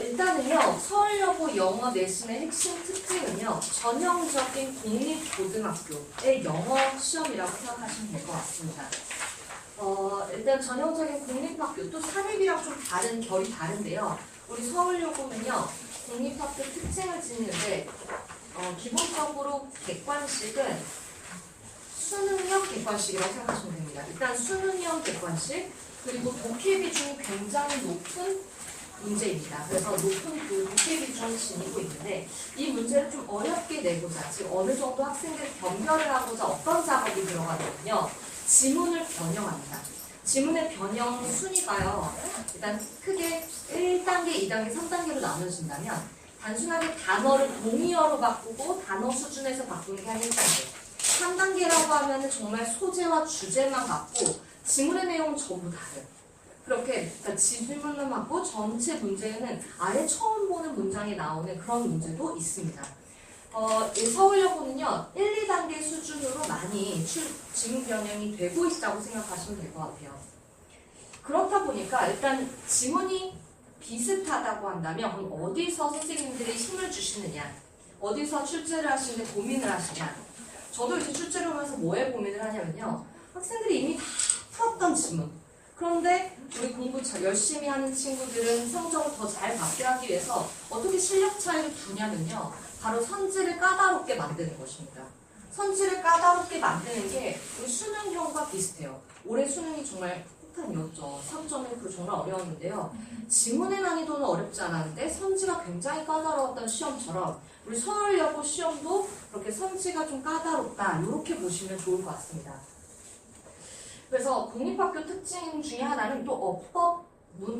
일단은요, 서울여고 영어 내신의 핵심 특징은요, 전형적인 공립고등학교의 영어 시험이라고 생각하시면 될 것 같습니다. 일단 전형적인 공립학교, 또 사립이랑 좀 다른, 결이 다른데요. 우리 서울여고는요, 공립학교 특징을 짓는데, 기본적으로 객관식은 수능형 객관식이라고 생각하시면 됩니다. 일단 수능형 객관식, 그리고 독해 비중이 굉장히 높은 문제입니다. 그래서 높은 그 독해 비중을 지니고 있는데, 이 문제를 좀 어렵게 내고자, 즉 어느 정도 학생들이 변별을 하고자 어떤 작업이 들어가냐면요, 지문을 변형합니다. 지문의 변형 순위가요, 일단 크게 1단계, 2단계, 3단계로 나눠진다면, 단순하게 단어를 동의어로 바꾸고 단어 수준에서 바꾸는 게 한 1단계. 3단계라고 하면 정말 소재와 주제만 바꾸고 지문의 내용은 전부 다른. 그렇게 그러니까 지문만 바꾸고 전체 문제는 아예 처음 보는 문장이 나오는 그런 문제도 있습니다. 서울여고는요, 1, 2단계 수준으로 많이 지문 변형이 되고 있다고 생각하시면 될 것 같아요. 그렇다 보니까 일단 지문이 비슷하다고 한다면 그럼 어디서 선생님들이 힘을 주시느냐, 어디서 출제를 하시는데 고민을 하시냐. 저도 이제 출제를 하면서 뭐에 고민을 하냐면요, 학생들이 이미 다 풀었던 지문, 그런데 우리 공부 열심히 하는 친구들은 성적을 더 잘 받게 하기 위해서 어떻게 실력 차이를 두냐면요, 바로 선지를 까다롭게 만드는 것입니다. 선지를 까다롭게 만드는 게 우리 수능형과 비슷해요. 올해 수능이 정말 폭탄이었죠. 3.1% 정말 어려웠는데요. 지문의 난이도는 어렵지 않았는데 선지가 굉장히 까다로웠던 시험처럼 우리 서울여고 시험도 그렇게 선지가 좀 까다롭다, 이렇게 보시면 좋을 것 같습니다. 그래서 공립학교 특징 중에 하나는 또 어법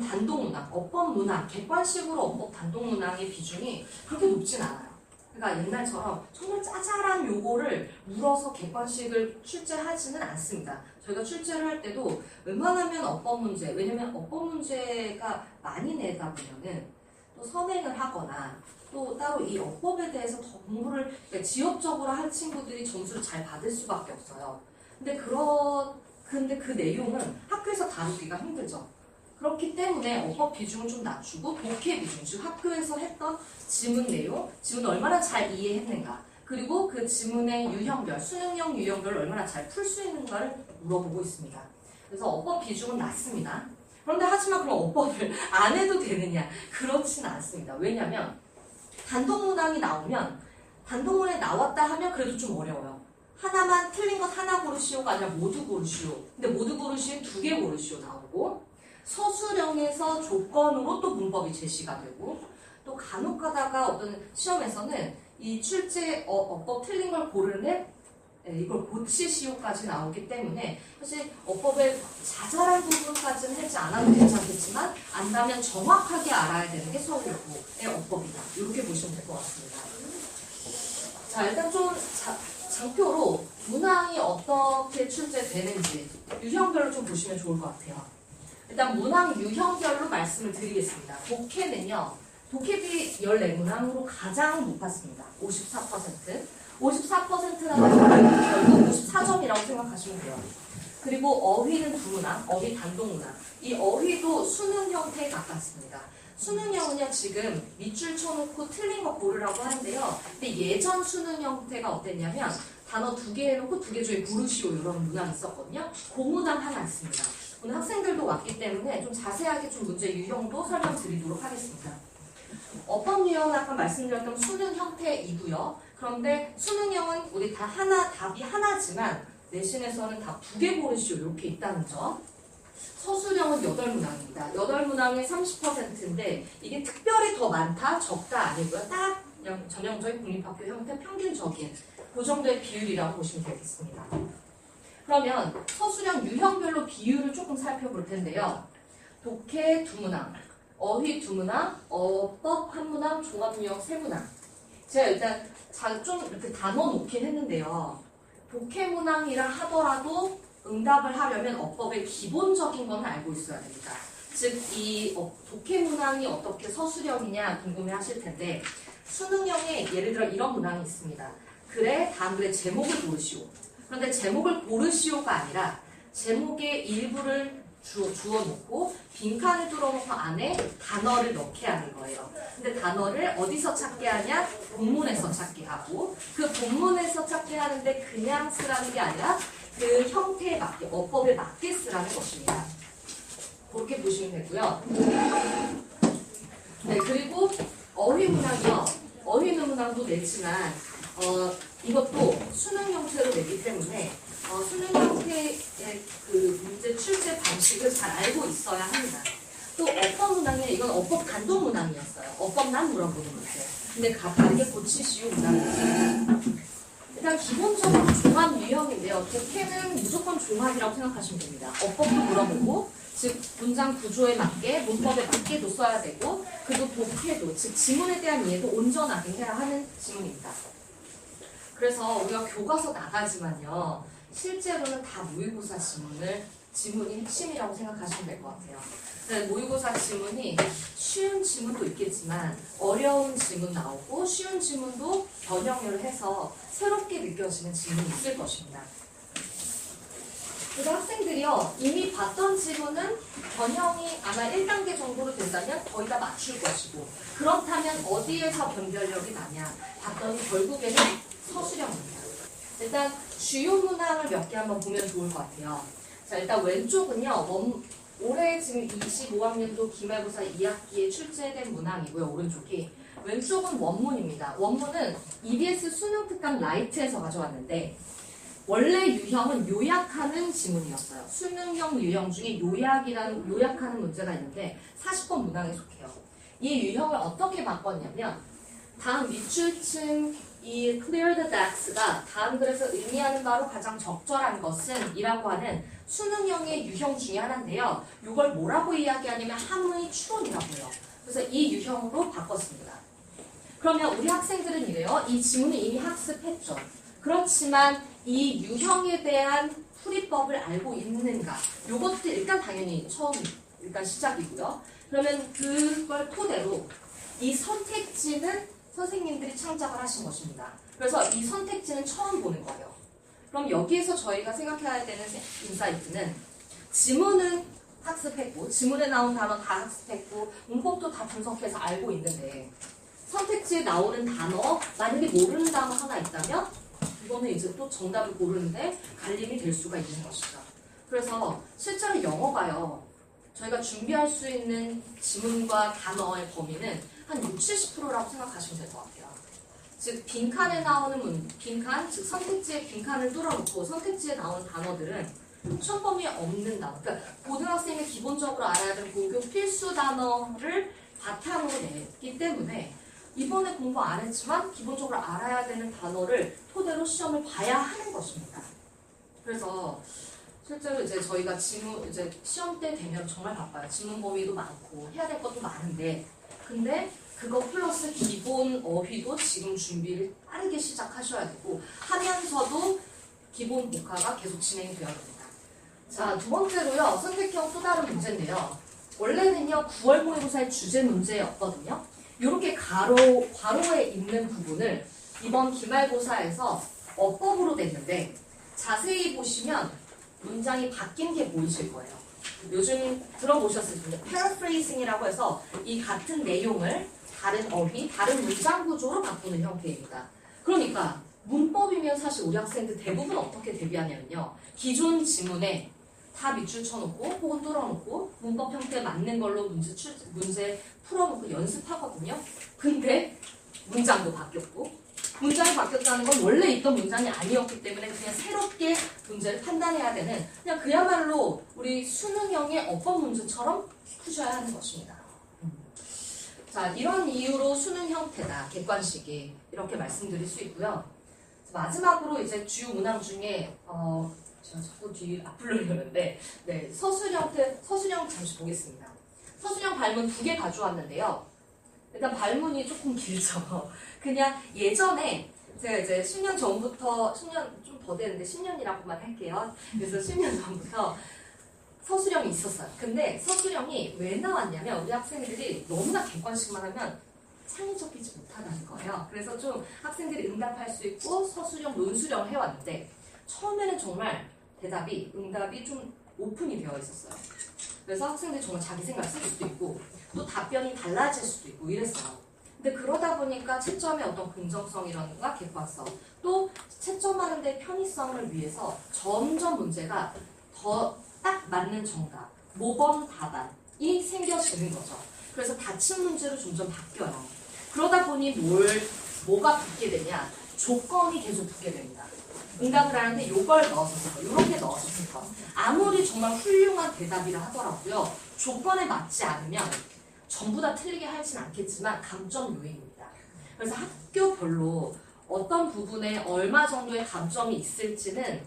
단독문항, 어법 문항, 객관식으로 어법 단독문항의 비중이 그렇게 높진 않아요. 그러니까 옛날처럼 정말 짜잘한 요거를 물어서 객관식을 출제하지는 않습니다. 저희가 출제를 할 때도 웬만하면 어법 문제, 왜냐면 어법 문제가 많이 내다 보면은 또 선행을 하거나 또 따로 이 어법에 대해서 더 공부를, 그러니까 지역적으로 할 친구들이 점수를 잘 받을 수밖에 없어요. 근데 그 내용은 학교에서 다루기가 힘들죠. 그렇기 때문에 어법 비중을 좀 낮추고 독해 비중, 즉 학교에서 했던 지문 내용, 지문을 얼마나 잘 이해했는가, 그리고 그 지문의 유형별, 수능형 유형별을 얼마나 잘 풀 수 있는가를 물어보고 있습니다. 그래서 어법 비중은 낮습니다. 그런데 하지만 그럼 어법을 안 해도 되느냐? 그렇지는 않습니다. 왜냐하면 단독문항이 나오면, 단독문항이 나왔다 하면 그래도 좀 어려워요. 하나만, 틀린 것 하나 고르시오가 아니라 모두 고르시오. 근데 모두 고르시오 2개 고르시오 나오고, 서술형에서 조건으로 또 문법이 제시가 되고, 또 간혹 가다가 어떤 시험에서는 이 출제 어법 틀린 걸 고르는 이걸 고치시오까지 나오기 때문에 사실 어법의 자잘한 부분까지는 하지 않아도 괜찮겠지만 안다면 정확하게 알아야 되는 게 서울여고의 어법이다, 이렇게 보시면 될 것 같습니다. 자, 일단 좀 장표로 문항이 어떻게 출제되는지 유형별로 좀 보시면 좋을 것 같아요. 일단 문항 유형별로 말씀을 드리겠습니다. 독해는요, 독해비 14문항으로 가장 높았습니다. 54%. 54%라는 결국 54점이라고 생각하시면 돼요. 그리고 어휘는 2문항, 어휘 단독문항. 이 어휘도 수능 형태에 가깝습니다. 수능형은요, 지금 밑줄 쳐놓고 틀린 거 고르라고 하는데요. 근데 예전 수능 형태가 어땠냐면 단어 2개 해놓고 2개 중에 고르시오, 이런 문항이 있었거든요. 그 문항 하나 있습니다. 오늘 학생들도 왔기 때문에 좀 자세하게 좀 문제 유형도 설명드리도록 하겠습니다. 어법 유형은 아까 말씀드렸던 수능 형태이고요. 그런데 수능형은 우리 다 답이 하나지만 내신에서는 다 2개 고르시오, 이렇게 있다는 점. 서술형은 8문항입니다. 8문항의 30%인데 이게 특별히 더 많다, 적다 아니고요. 딱 그냥 전형적인 공립학교 형태 평균적인 그 정도의 비율이라고 보시면 되겠습니다. 그러면 서술형 유형별로 비율을 조금 살펴볼 텐데요. 독해 2문항, 어휘 2문항, 어법 1문항, 종합유형 3문항. 제가 일단 좀 이렇게 단어 놓긴 했는데요. 독해 문항이라 하더라도 응답을 하려면 어법의 기본적인 건 알고 있어야 됩니다. 즉, 이 독해 문항이 어떻게 서술형이냐 궁금해 하실 텐데, 수능형에 예를 들어 이런 문항이 있습니다. 글에 다음 글의 제목을 고르시오. 그런데 제목을 고르시오가 아니라 제목의 일부를 주워놓고 빈칸을 뚫어놓고 안에 단어를 넣게 하는 거예요. 근데 단어를 어디서 찾게 하냐? 본문에서 찾게 하고 그 본문에서 찾게 하는데 그냥 쓰라는 게 아니라 그 형태에 맞게, 어법에 맞게 쓰라는 것입니다. 그렇게 보시면 되고요. 네, 그리고 어휘문항이요. 어휘문항도 냈지만 이것도 수능 형태로 냈기 때문에 수능 형태의 그 문제 출제 방식을 잘 알고 있어야 합니다. 또 어법 문항이 이건 어법 단독 문항이었어요. 어법만 물어보는 문제. 근데 다르게 고치시오 문항이에요. 일단 기본적으로 종합 유형인데요. 독해는 무조건 종합이라고 생각하시면 됩니다. 어법도 물어보고 즉 문장 구조에 맞게 문법에 맞게도 써야 되고 그리고 독해도 즉 지문에 대한 이해도 온전하게 해야 하는 지문입니다. 그래서 우리가 교과서 나가지만요. 실제로는 다 모의고사 지문이 핵심이라고 생각하시면 될 것 같아요. 네, 모의고사 지문이 쉬운 지문도 있겠지만 어려운 지문 나오고 쉬운 지문도 변형을 해서 새롭게 느껴지는 지문이 있을 것입니다. 그래서 학생들이요. 이미 봤던 지문은 변형이 아마 1단계 정도로 된다면 거의 다 맞출 것이고 그렇다면 어디에서 변별력이 나냐 봤더니 결국에는 서술형입니다. 일단 주요 문항을 몇 개 한번 보면 좋을 것 같아요. 자, 일단 왼쪽은요. 올해 지금 25학년도 기말고사 2학기에 출제된 문항이고요. 오른쪽이. 왼쪽은 원문입니다. 원문은 EBS 수능 특강 라이트에서 가져왔는데 원래 유형은 요약하는 지문이었어요. 수능형 유형 중에 요약하는 문제가 있는데 40번 문항에 속해요. 이 유형을 어떻게 바꿨냐면 다음 밑줄층 이 clear the decks가 다음 글에서 의미하는 바로 가장 적절한 것은 이라고 하는 수능형의 유형 중에 하나인데요. 이걸 뭐라고 이야기하냐면 함의 추론이라고 해요. 그래서 이 유형으로 바꿨습니다. 그러면 우리 학생들은 이래요. 이 지문을 이미 학습했죠. 그렇지만 이 유형에 대한 풀이법을 알고 있는가? 이것도 일단 당연히 일단 시작이고요. 그러면 그걸 토대로 이 선택지는 선생님들이 창작을 하신 것입니다. 그래서 이 선택지는 처음 보는 거예요. 그럼 여기에서 저희가 생각해야 되는 인사이트는 지문은 학습했고 지문에 나온 단어 다 학습했고 문법도 다 분석해서 알고 있는데 선택지에 나오는 단어 만약에 모르는 단어 하나 있다면 이거는 이제 또 정답을 고르는데 갈림이 될 수가 있는 것이죠. 그래서 실제로 영어가요. 저희가 준비할 수 있는 지문과 단어의 범위는 한 60~70%라고 생각하시면 될 것 같아요. 즉 빈칸에 나오는 빈칸, 즉 선택지에 빈칸을 뚫어놓고 선택지에 나오는 단어들은 시험 범위에 없는 단어. 그러니까 고등학생이 기본적으로 알아야 되는 고교 필수 단어를 바탕으로 냈기 때문에 이번에 공부 안 했지만 기본적으로 알아야 되는 단어를 토대로 시험을 봐야 하는 것입니다. 그래서 실제로 이제 저희가 이제 시험 때 되면 정말 바빠요. 지문 범위도 많고 해야 될 것도 많은데 근데 그거 플러스 기본 어휘도 지금 준비를 빠르게 시작하셔야 되고 하면서도 기본 복화가 계속 진행이 되어야 됩니다. 자, 두 번째로요. 선택형 또 다른 문제인데요. 원래는요. 9월 모의고사의 주제 문제였거든요. 이렇게 괄호에 있는 부분을 이번 기말고사에서 어법으로 냈는데 자세히 보시면 문장이 바뀐 게 보이실 거예요. 요즘 들어보셨을 텐데 paraphrasing이라고 해서 이 같은 내용을 다른 어휘, 다른 문장 구조로 바꾸는 형태입니다. 그러니까 문법이면 사실 우리 학생들 대부분 어떻게 대비하냐면요. 기존 지문에 다 밑줄 쳐놓고 혹은 뚫어놓고 문법 형태에 맞는 걸로 문제 풀어놓고 연습하거든요. 근데 문장도 바뀌었고 문장이 바뀌었다는 건 원래 있던 문장이 아니었기 때문에 그냥 새롭게 문제를 판단해야 되는 그냥 그야말로 우리 수능형의 어법 문제처럼 푸셔야 하는 것입니다. 자, 이런 이유로 수능 형태다, 객관식이 이렇게 말씀드릴 수 있고요. 마지막으로 이제 주요 문항 중에 제가 자꾸 뒤 앞으로 이러는데 네, 서술형 잠시 보겠습니다. 서술형 발문 2개 가져왔는데요. 일단 발문이 조금 길죠. 그냥 예전에 제가 이제 10년 전부터 10년 좀 더 되는데 10년이라고만 할게요. 그래서 10년 전부터 서술형이 있었어요. 근데 서술형이 왜 나왔냐면 우리 학생들이 너무나 객관식만 하면 창의적이지 못하다는 거예요. 그래서 좀 학생들이 응답할 수 있고 서술형, 논술형을 해왔는데 처음에는 정말 응답이 좀 오픈이 되어 있었어요. 그래서 학생들이 정말 자기 생각을 쓸 수도 있고 또 답변이 달라질 수도 있고 이랬어요. 근데 그러다 보니까 채점의 어떤 긍정성이라든가 객관성 또 채점하는 데 편의성을 위해서 점점 문제가 더 딱 맞는 정답, 모범 답안이 생겨지는 거죠. 그래서 닫힌 문제로 점점 바뀌어요. 그러다 보니 뭐가 붙게 되냐? 조건이 계속 붙게 됩니다. 응답을 하는데 이걸 넣어서 쓸 거, 이렇게 넣어서 쓸 거. 아무리 정말 훌륭한 대답이라 하더라고요. 조건에 맞지 않으면 전부 다 틀리게 하진 않겠지만 감점 요인입니다. 그래서 학교별로 어떤 부분에 얼마 정도의 감점이 있을지는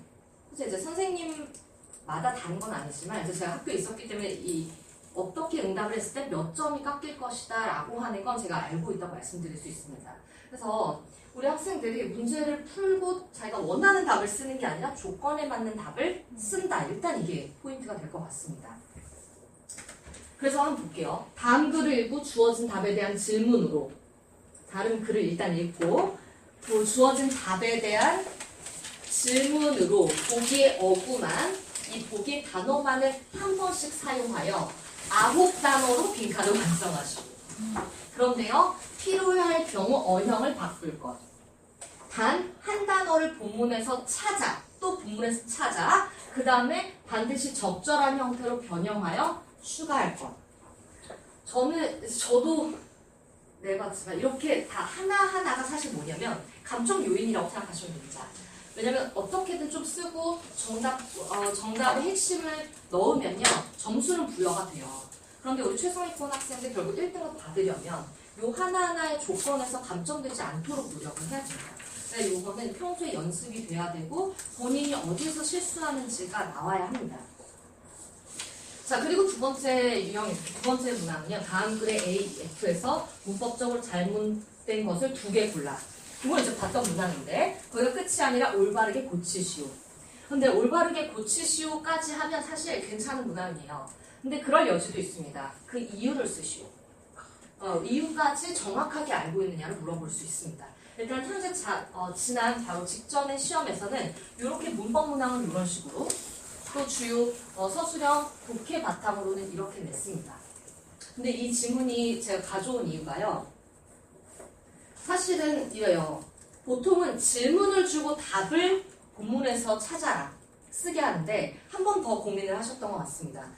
이제 선생님마다 다른 건 아니지만 이제 제가 학교에 있었기 때문에 어떻게 응답을 했을 때 몇 점이 깎일 것이다 라고 하는 건 제가 알고 있다고 말씀드릴 수 있습니다. 그래서 우리 학생들이 문제를 풀고 자기가 원하는 답을 쓰는 게 아니라 조건에 맞는 답을 쓴다. 일단 이게 포인트가 될 것 같습니다. 그래서 한번 볼게요. 다음 글을 읽고 주어진 답에 대한 질문으로 다른 글을 일단 읽고 또 주어진 답에 대한 질문으로 보기의 어구만 이 보기의 단어만을 한 번씩 사용하여 9단어로 빈칸을 완성하시고 그런데요. 필요할 경우 어형을 바꿀 것. 단 한 단어를 본문에서 찾아 또 본문에서 찾아 그 다음에 반드시 적절한 형태로 변형하여 추가할 것. 저도 내봤지만 이렇게 다 하나하나가 사실 뭐냐면 감점 요인이라고 생각하시면 됩니다. 왜냐면 어떻게든 좀 쓰고 정답의 핵심을 넣으면요. 점수는 부여가 돼요. 그런데 우리 최상위권 학생들 결국 1등을 받으려면 요 하나하나의 조건에서 감점되지 않도록 노력을 해야 됩니다. 그래서 이거는 평소에 연습이 돼야 되고 본인이 어디서 실수하는지가 나와야 합니다. 자, 그리고 두 번째 문항은요. 다음 글의 A, F에서 문법적으로 잘못된 것을 2개 골라. 이건 이제 봤던 문항인데 거기가 끝이 아니라 올바르게 고치시오. 근데 올바르게 고치시오까지 하면 사실 괜찮은 문항이에요. 근데 그럴 여지도 있습니다. 그 이유를 쓰시오. 이유까지 정확하게 알고 있느냐를 물어볼 수 있습니다. 일단 현재 지난 바로 직전의 시험에서는 이렇게 문법 문항은 이런 식으로 또 주요 서술형 독해 바탕으로는 이렇게 냈습니다. 근데 이 지문이 제가 가져온 이유가요. 사실은 이래요. 보통은 질문을 주고 답을 본문에서 찾아라 쓰게 하는데 한 번 더 고민을 하셨던 것 같습니다.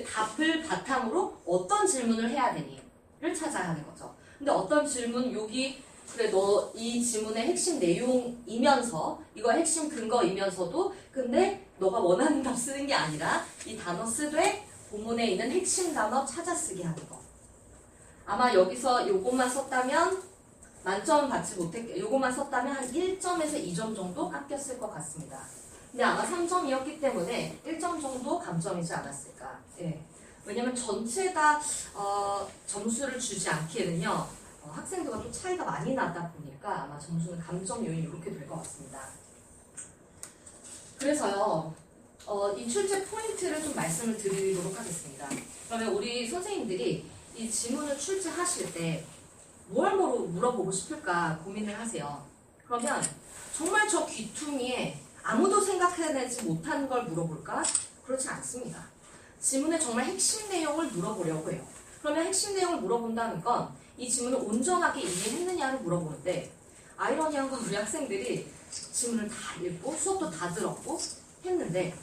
답을 바탕으로 어떤 질문을 해야 되니를 찾아야 하는 거죠. 근데 어떤 질문 여기 그래 너 이 지문의 핵심 내용이면서 이거 핵심 근거이면서도 근데 너가 원하는 답 쓰는 게 아니라 이 단어 쓰되 본문에 있는 핵심 단어 찾아 쓰게 하는 거. 아마 여기서 요것만 썼다면 만점 받지 못했겠 요것만 썼다면 한 1점에서 2점 정도 깎였을 것 같습니다. 근데 아마 3점이었기 때문에 1점 정도 감점이지 않았을까. 예. 왜냐면 전체 다 점수를 주지 않기에는요. 학생들과 또 차이가 많이 나다 보니까 아마 점수는 감점 요인이 이렇게 될 것 같습니다. 그래서요. 이 출제 포인트를 좀 말씀을 드리도록 하겠습니다. 그러면 우리 선생님들이 이 지문을 출제하실 때 뭘 물어보고 싶을까 고민을 하세요. 그러면 정말 저 귀퉁이에 아무도 생각해내지 못한 걸 물어볼까? 그렇지 않습니다. 지문의 정말 핵심 내용을 물어보려고 해요. 그러면 핵심 내용을 물어본다는 건 이 지문을 온전하게 이해했느냐를 물어보는데 아이러니한 건 우리 학생들이 지문을 다 읽고 수업도 다 들었고 했는데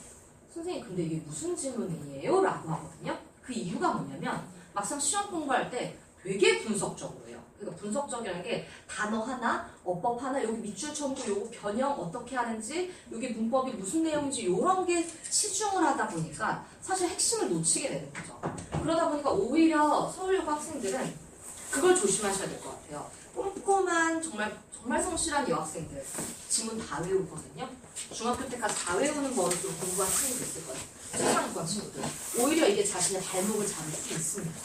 선생님 근데 이게 무슨 지문이에요? 라고 하거든요. 그 이유가 뭐냐면 막상 시험 공부할 때 되게 분석적으로 해요. 그러니까 분석적이라는 게 단어 하나, 어법 하나, 여기 밑줄 첨부, 요거 변형 어떻게 하는지, 여기 문법이 무슨 내용인지 이런 게 치중을 하다 보니까 사실 핵심을 놓치게 되는 거죠. 그러다 보니까 오히려 서울여고 학생들은 그걸 조심하셔야 될 것 같아요. 꼼꼼한 정말 성실한 여학생들 지문 다 외우거든요. 중학교 때까지 다 외우는 버릇으로 공부한 친구도 있을 거예요. 최상위권 친구들. 오히려 이게 자신의 발목을 잡을 수 있습니다.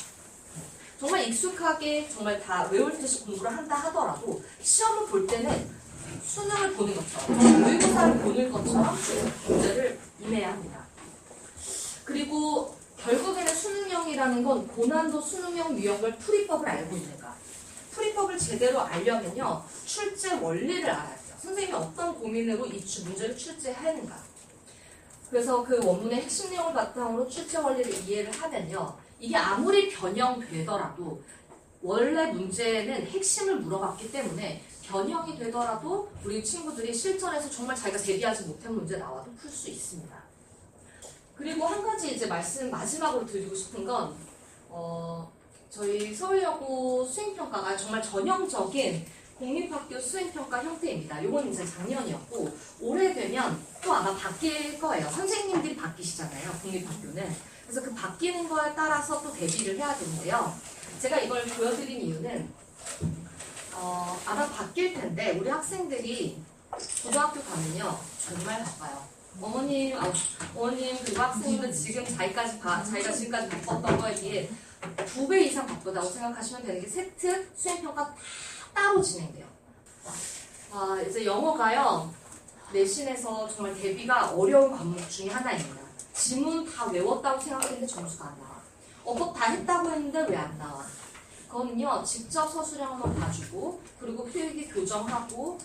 정말 익숙하게 정말 다 외울 듯이 공부를 한다 하더라도 시험을 볼 때는 수능을 보는 것처럼 모의고사를 보는 것처럼 문제를 임해야 합니다. 그리고 결국에는 수능형이라는 건 고난도 수능형 유형별 풀이법을 알고 있는가. 풀이법을 제대로 알려면요. 출제 원리를 알아야 돼요. 선생님이 어떤 고민으로 이 문제를 출제하는가. 그래서 그 원문의 핵심 내용을 바탕으로 출제 원리를 이해를 하면요. 이게 아무리 변형되더라도 원래 문제는 핵심을 물어봤기 때문에 변형이 되더라도 우리 친구들이 실전에서 정말 자기가 대비하지 못한 문제 나와도 풀 수 있습니다. 그리고 한 가지 이제 말씀 마지막으로 드리고 싶은 건 저희 서울여고 수행평가가 정말 전형적인 공립학교 수행평가 형태입니다. 요건 이제 작년이었고 올해 되면 또 아마 바뀔 거예요. 선생님들이 바뀌시잖아요. 공립학교는. 그래서 그 바뀌는 거에 따라서 또 대비를 해야 되는데요. 제가 이걸 보여드린 이유는 아마 바뀔 텐데 우리 학생들이 고등학교 가면요 정말 바빠요. 어머님 그리고 학생님은 지금 자기가 지금까지 바빴던 거에 비해 2배 이상 바쁘다고 생각하시면 되는 게 세트 수행평가 다 따로 진행돼요. 이제 영어가요 내신에서 정말 대비가 어려운 과목 중에 하나입니다. 지문 다 외웠다고 생각했는데 점수가 안 나와. 어법 다 했다고 했는데 왜 안 나와? 그거는요 직접 서술형 한번 봐주고 그리고 필기 교정하고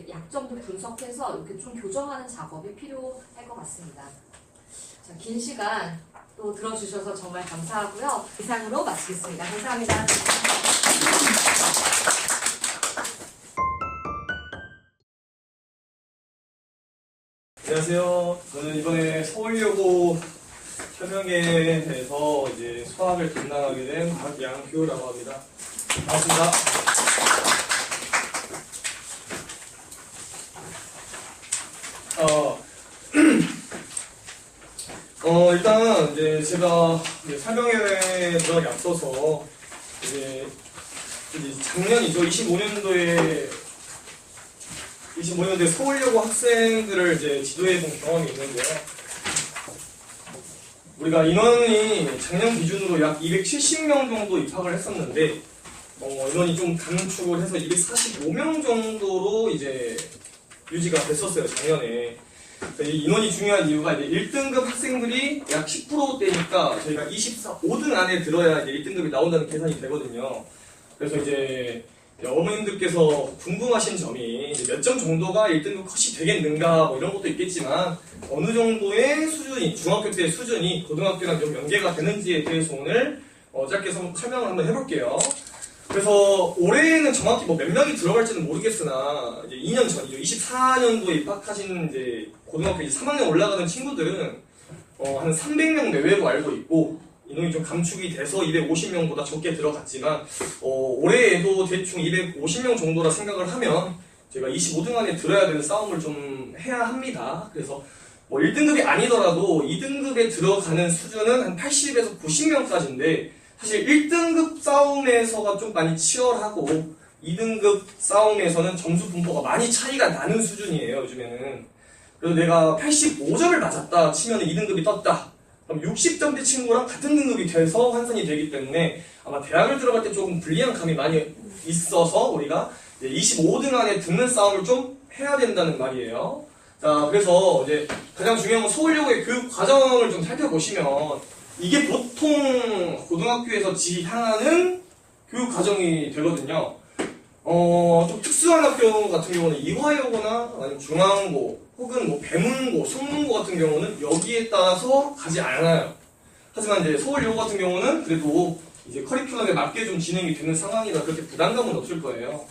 약점도 분석해서 이렇게 좀 교정하는 작업이 필요할 것 같습니다. 자, 긴 시간 또 들어주셔서 정말 감사하고요. 이상으로 마치겠습니다. 감사합니다. 안녕하세요. 저는 이번에 서울여고 현명에 대해서 이제 수학을 담당하게 된 박양규라고 합니다. 반갑습니다. 일단 이제 제가 설명회에 들어가기 앞서서 이제 작년이죠. 25년도에 서울여고 학생들을 이제 지도해본 경험이 있는데요. 우리가 인원이 작년 기준으로 약 270명 정도 입학을 했었는데, 인원이 좀 감축을 해서 245명 정도로 이제 유지가 됐었어요, 작년에. 이 인원이 중요한 이유가 이제 1등급 학생들이 약 10%대니까 저희가 5등 안에 들어야 이제 1등급이 나온다는 계산이 되거든요. 그래서 이제 어머님들께서 궁금하신 점이 몇 점 정도가 1등급 컷이 되겠는가 뭐 이런 것도 있겠지만 어느 정도의 수준이 중학교 때 수준이 고등학교랑 좀 연계가 되는지에 대해서 오늘 짧게 설명을 한번 해볼게요. 그래서 올해는 정확히 뭐 몇 명이 들어갈지는 모르겠으나 이제 2년 전이죠. 24년도에 입학하신 이제 고등학교 이제 3학년 올라가는 친구들은 한 300명 내외로 알고 있고 인원이 좀 감축이 돼서 250명보다 적게 들어갔지만 올해에도 대충 250명 정도라 생각을 하면 제가 25등 안에 들어야 되는 싸움을 좀 해야 합니다. 그래서 뭐 1등급이 아니더라도 2등급에 들어가는 수준은 한 80에서 90명까지인데 사실 1등급 싸움에서가 좀 많이 치열하고 2등급 싸움에서는 점수 분포가 많이 차이가 나는 수준이에요, 요즘에는. 그래서 내가 85점을 맞았다 치면 2등급이 떴다. 그럼 60점대 친구랑 같은 등급이 돼서 환산이 되기 때문에 아마 대학을 들어갈 때 조금 불리한 감이 많이 있어서 우리가 25등 안에 드는 싸움을 좀 해야 된다는 말이에요. 자, 그래서 이제 가장 중요한 건 서울여고의 교육 과정을 좀 살펴보시면 이게 보통 고등학교에서 지향하는 교육 과정이 되거든요. 좀 특수한 학교 같은 경우는 이화여고나 아니면 중앙고 혹은 뭐 배문고, 성문고 같은 경우는 여기에 따라서 가지 않아요. 하지만 이제 서울여고 같은 경우는 그래도 이제 커리큘럼에 맞게 좀 진행이 되는 상황이라 그렇게 부담감은 없을 거예요.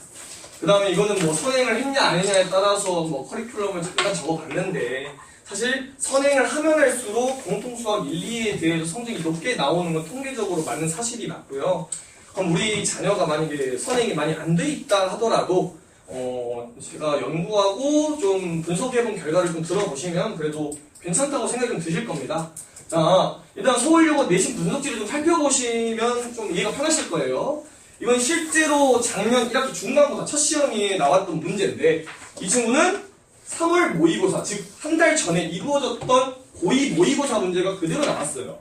그 다음에 이거는 뭐 선행을 했냐 안 했냐에 따라서 뭐 커리큘럼을 잠깐 적어봤는데 사실 선행을 하면 할수록 공통수학 1, 2에 대해서 성적이 높게 나오는 건 통계적으로 맞는 사실이 맞고요. 그럼 우리 자녀가 만약에 선행이 많이 안 돼 있다 하더라도 제가 연구하고 좀 분석해본 결과를 좀 들어보시면 그래도 괜찮다고 생각이 좀 드실 겁니다. 자, 일단 서울여고 내신 분석지를 좀 살펴보시면 좀 이해가 편하실 거예요. 이건 실제로 작년 1학기 중간고사 첫 시험에 나왔던 문제인데 이 친구는 3월 모의고사, 즉 한 달 전에 이루어졌던 고2 모의고사 문제가 그대로 나왔어요.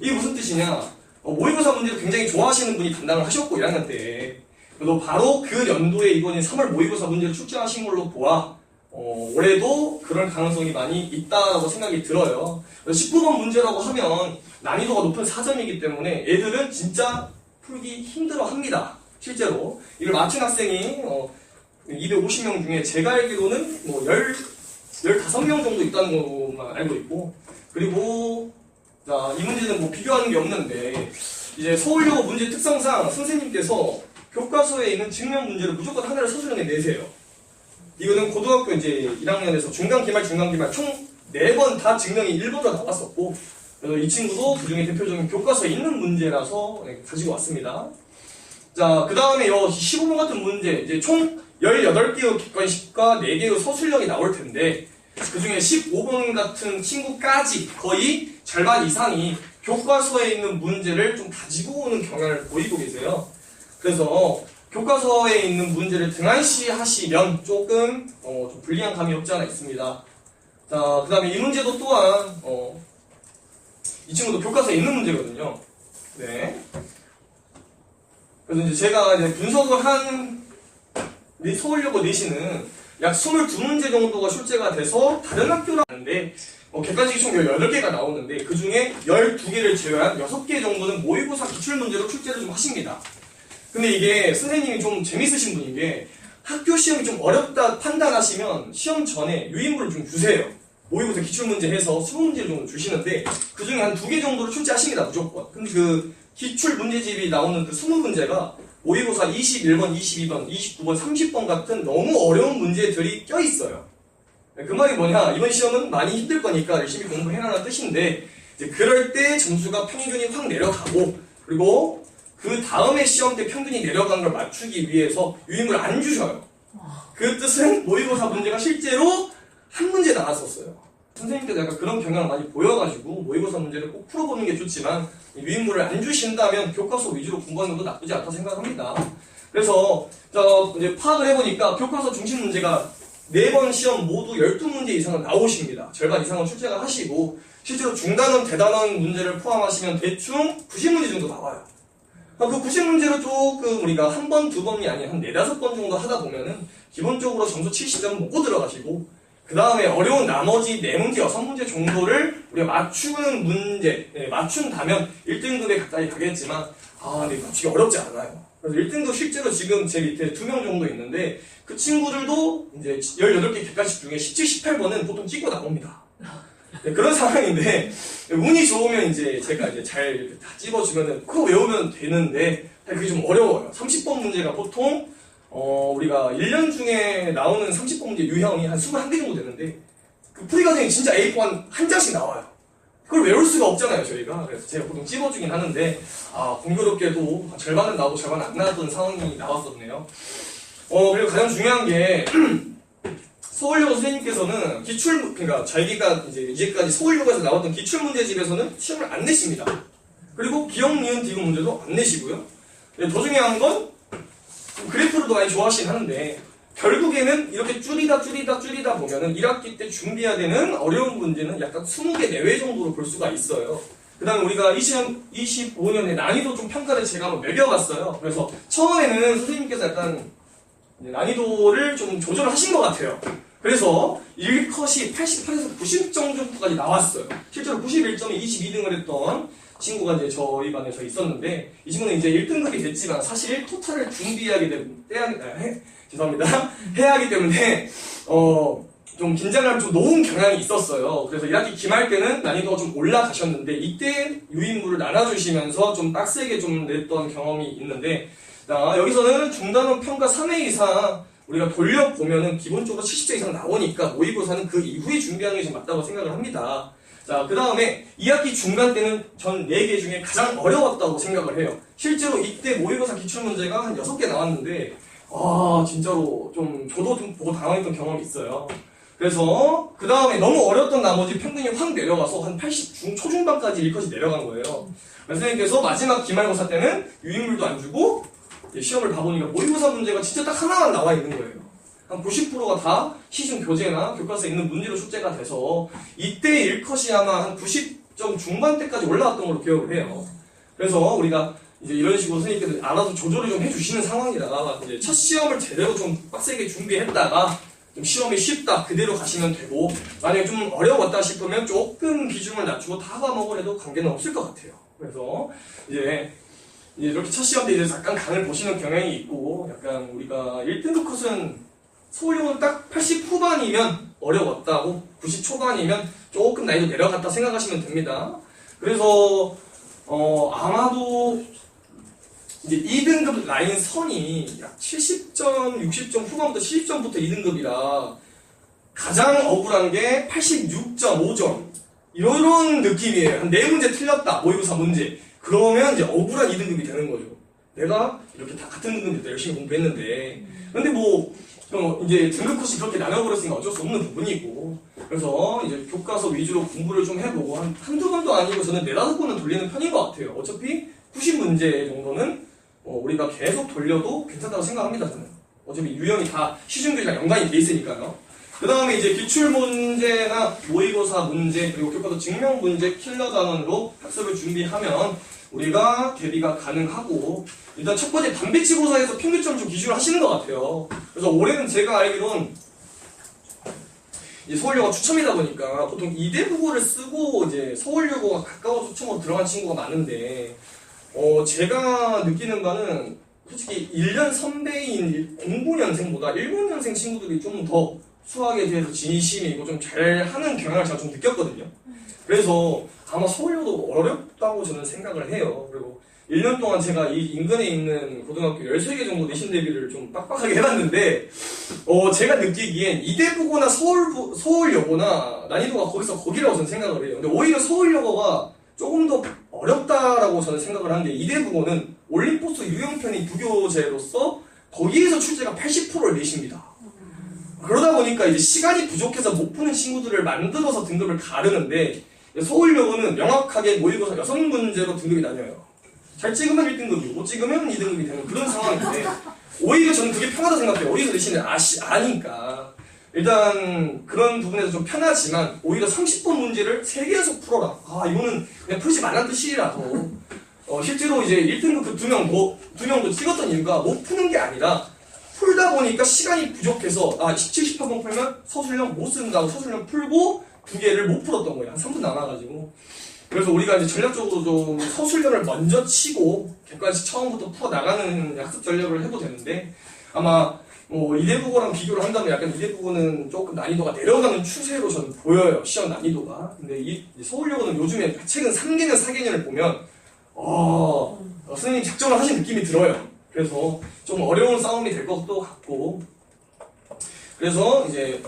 이게 무슨 뜻이냐? 모의고사 문제를 굉장히 좋아하시는 분이 담당을 하셨고 1학년 때 그래도 바로 그 연도에 이번에 3월 모의고사 문제를 출제하신 걸로 보아 올해도 그럴 가능성이 많이 있다고 생각이 들어요. 19번 문제라고 하면 난이도가 높은 4점이기 때문에 애들은 진짜 풀기 힘들어합니다. 실제로 이걸 맞춘 학생이 250명 중에 제가 알기로는 뭐 15명 정도 있다는 것만 알고 있고, 그리고 자, 이 문제는 뭐 비교하는 게 없는데 이제 서울여고 문제 특성상 선생님께서 교과서에 있는 증명 문제를 무조건 하나를 서술형에 내세요. 이거는 고등학교 이제 1학년에서 중간 기말 총 4번 다 증명이 1번으로 나왔었고, 그래서 이 친구도 그중에 대표적인 교과서에 있는 문제라서 가지고 왔습니다. 자, 그 다음에 15번 같은 문제, 이제 총 18개의 객관식과 4개의 서술형이 나올 텐데, 그 중에 15번 같은 친구까지 거의 절반 이상이 교과서에 있는 문제를 좀 가지고 오는 경향을 보이고 계세요. 그래서 교과서에 있는 문제를 등한시 하시면 조금 좀 불리한 감이 없지 않아 있습니다. 자, 그 다음에 이 문제도 또한 이 친구도 교과서에 있는 문제거든요. 네. 그래서 이제 제가 이제 분석을 한 서울여고 내신은 약 22문제 정도가 출제가 돼서 다른 학교로 가는데 객관식이 총 18개가 나오는데 그 중에 12개를 제외한 6개 정도는 모의고사 기출문제로 출제를 좀 하십니다. 근데 이게 선생님이 좀 재밌으신 분인 게 학교 시험이 좀 어렵다 판단하시면 시험 전에 유인물을 좀 주세요. 모의고사 기출문제 해서 수능문제를 좀 주시는데 그 중에 한 2개 정도를 출제하십니다. 무조건. 근데 그 기출문제집이 나오는 그 20문제가 모의고사 21번, 22번, 29번, 30번 같은 너무 어려운 문제들이 껴있어요. 그 말이 뭐냐, 이번 시험은 많이 힘들 거니까 열심히 공부해라는 뜻인데 이제 그럴 때 점수가 평균이 확 내려가고, 그리고 그 다음에 시험 때 평균이 내려간 걸 맞추기 위해서 유인물을 안 주셔요. 그 뜻은 모의고사 문제가 실제로 한 문제 나왔었어요. 선생님께서 약간 그런 경향을 많이 보여가지고 모의고사 문제를 꼭 풀어보는 게 좋지만 유인물을 안 주신다면 교과서 위주로 공부하는 것도 나쁘지 않다고 생각합니다. 그래서 이제 파악을 해보니까 교과서 중심 문제가 4번 시험 모두 12문제 이상은 나오십니다. 절반 이상은 출제가 하시고 실제로 중단원, 대단원 문제를 포함하시면 대충 90문제 정도 나와요. 그 90문제로 조금 우리가 한 번, 두 번이 아닌 한 4, 5번 정도 하다 보면은 기본적으로 점수 70점 먹고 들어가시고 그 다음에 어려운 나머지 4문제, 6문제 정도를 우리가 맞추는 문제, 맞춘다면 1등급에 가까이 가겠지만 근데 맞추기 어렵지 않아요. 그래서 1등급 실제로 지금 제 밑에 2명 정도 있는데 그 친구들도 이제 18개 객관식 중에 17, 18번은 보통 찍고 나옵니다. 네, 그런 상황인데 운이 좋으면 이제 제가 이제 잘 이렇게 다 찝어주면은 그거 외우면 되는데 그게 좀 어려워요. 30번 문제가 보통 우리가 1년 중에 나오는 30번 문제 유형이 한 21개 정도 되는데 그 풀이 과정이 진짜 A4 한 장씩 나와요. 그걸 외울 수가 없잖아요, 저희가. 그래서 제가 보통 찝어주긴 하는데 공교롭게도 절반은 나오고 절반은 안 나왔던 상황이 나왔었네요. 그리고 가장 중요한 게 서울여고 선생님께서는 그러니까 자기가 이제까지 서울여고에서 나왔던 기출문제집에서는 시험을 안 내십니다. 그리고 기억, 니은, 디귿 문제도 안 내시고요. 더 중요한 건 그래프로도 많이 좋아하시긴 하는데 결국에는 이렇게 줄이다 보면은 1학기 때 준비해야 되는 어려운 문제는 약간 20개 내외 정도로 볼 수가 있어요. 그 다음에 우리가 25년에 난이도 좀 평가를 제가 한번 매겨봤어요. 그래서 처음에는 선생님께서 약간 난이도를 좀 조절을 하신 것 같아요. 그래서 1컷이 88에서 90점 정도까지 나왔어요. 실제로 91점에 22등을 했던 친구가 이제 저희 반에서 있었는데 이 친구는 이제 1등급이 됐지만 사실 토탈을 준비하게 되면 죄송합니다. 해야 하기 때문에 좀 긴장감을 좀 놓은 경향이 있었어요. 그래서 1학기 기말 때는 난이도가 좀 올라가셨는데 이때 유인물을 나눠주시면서 좀 빡세게 좀 냈던 경험이 있는데 여기서는 중단원 평가 3회 이상 우리가 돌려보면은 기본적으로 70점 이상 나오니까 모의고사는 그 이후에 준비하는 게 좀 맞다고 생각을 합니다. 자, 그 다음에 2학기 중간 때는 전 4개 중에 가장 어려웠다고 생각을 해요. 실제로 이때 모의고사 기출문제가 한 6개 나왔는데 진짜로 좀 저도 좀 보고 당황했던 경험이 있어요. 그래서 그 다음에 너무 어려웠던 나머지 평균이 확 내려가서 한 80 초중반까지 1컷이 내려간 거예요. 선생님께서 마지막 기말고사 때는 유인물도 안 주고 시험을 봐보니까 모의고사 문제가 진짜 딱 하나만 나와 있는 거예요. 한 90%가 다 시중 교재나 교과서에 있는 문제로 출제가 돼서 이때 1컷이 아마 한 90점 중반대까지 올라왔던 걸로 기억을 해요. 그래서 우리가 이제 이런 식으로 선생님께서 알아서 조절을 좀 해주시는 상황이라 이제 첫 시험을 제대로 좀 빡세게 준비했다가 좀 시험이 쉽다 그대로 가시면 되고 만약에 좀 어려웠다 싶으면 조금 비중을 낮추고 다 과목을 해도 관계는 없을 것 같아요. 그래서 이제 이렇게 첫 시험 때 이제 잠깐 간을 보시는 경향이 있고 약간 우리가 1등급 컷은 서울여고는 딱 80 후반이면 어려웠다고 90 초반이면 조금 난이도 내려갔다 생각하시면 됩니다. 그래서 아마도 이제 2등급 라인 선이 약 70점, 60점 후반부터 70점부터 2등급이라 가장 억울한 게 86.5점 이런 느낌이에요. 한 4문제 틀렸다 모의고사 문제 그러면 이제 억울한 2등급이 되는 거죠. 내가 이렇게 다 같은 등급인데 열심히 공부했는데 근데 뭐 이제 등급 컷이 그렇게 나눠버렸으니까 어쩔 수 없는 부분이고 그래서 이제 교과서 위주로 공부를 좀 해보고 한두 번도 아니고 저는 4-5번은 돌리는 편인 것 같아요. 어차피 90문제 정도는 우리가 계속 돌려도 괜찮다고 생각합니다. 저는 어차피 유형이 다 시중교재랑 연관이 돼 있으니까요. 그 다음에 이제 기출문제나 모의고사 문제 그리고 교과서 증명문제 킬러 단원으로 학습을 준비하면 우리가 대비가 가능하고 일단 첫 번째 단백질고사에서 평균점 좀 기준을 하시는 것 같아요. 그래서 올해는 제가 알기론 이제 서울여고 추첨이다 보니까 보통 이대국어를 쓰고 이제 서울여고가 가까워 추첨으로 들어간 친구가 많은데 제가 느끼는 바는 솔직히 1년 선배인 09년생보다 19년생 친구들이 좀 더 수학에 대해서 진심이고 좀 잘하는 경향을 제가 좀 느꼈거든요. 그래서 아마 서울여도 어렵다고 저는 생각을 해요. 그리고 1년 동안 제가 이 인근에 있는 고등학교 13개 정도 내신 대비를 좀 빡빡하게 해봤는데 제가 느끼기엔 이대부고나 서울여고나 난이도가 거기라고 저는 생각을 해요. 근데 오히려 서울여고가 조금 더 어렵다라고 저는 생각을 하는 게 이대부고는 올림포스 유형편이 부교재로서 거기에서 출제가 80%를 내십니다. 그러다 보니까 이제 시간이 부족해서 못 푸는 친구들을 만들어서 등급을 가르는데 서울여고는 명확하게 모의고사 6문제로 등급이 나뉘어요. 잘 찍으면 1등급이고 못 찍으면 2등급이 되는 그런 상황인데 오히려 저는 그게 편하다 생각해요. 어디서 내시는 아니까 일단 그런 부분에서 좀 편하지만 오히려 30번 문제를 3개 연속 풀어라. 이거는 그냥 풀지 말란 뜻이라서 실제로 이제 1등급 그 2명도 찍었던 이유가 못 푸는 게 아니라 풀다 보니까 시간이 부족해서 70번 풀면 서술형 못 쓴다고 서술형 풀고 2개를 못 풀었던 거예요. 한 3분 남아가지고. 그래서 우리가 이제 전략적으로 좀 서술형을 먼저 치고 객관식 처음부터 풀어나가는 학습 전략을 해도 되는데 아마 이대국어랑 비교를 한다면 약간 이대국어는 조금 난이도가 내려가는 추세로 저는 보여요. 시험 난이도가. 근데 이 서울여고는 요즘에 최근 3개년, 4개년을 보면 선생님이 작정을 하신 느낌이 들어요. 그래서 좀 어려운 싸움이 될 것도 같고 그래서 이제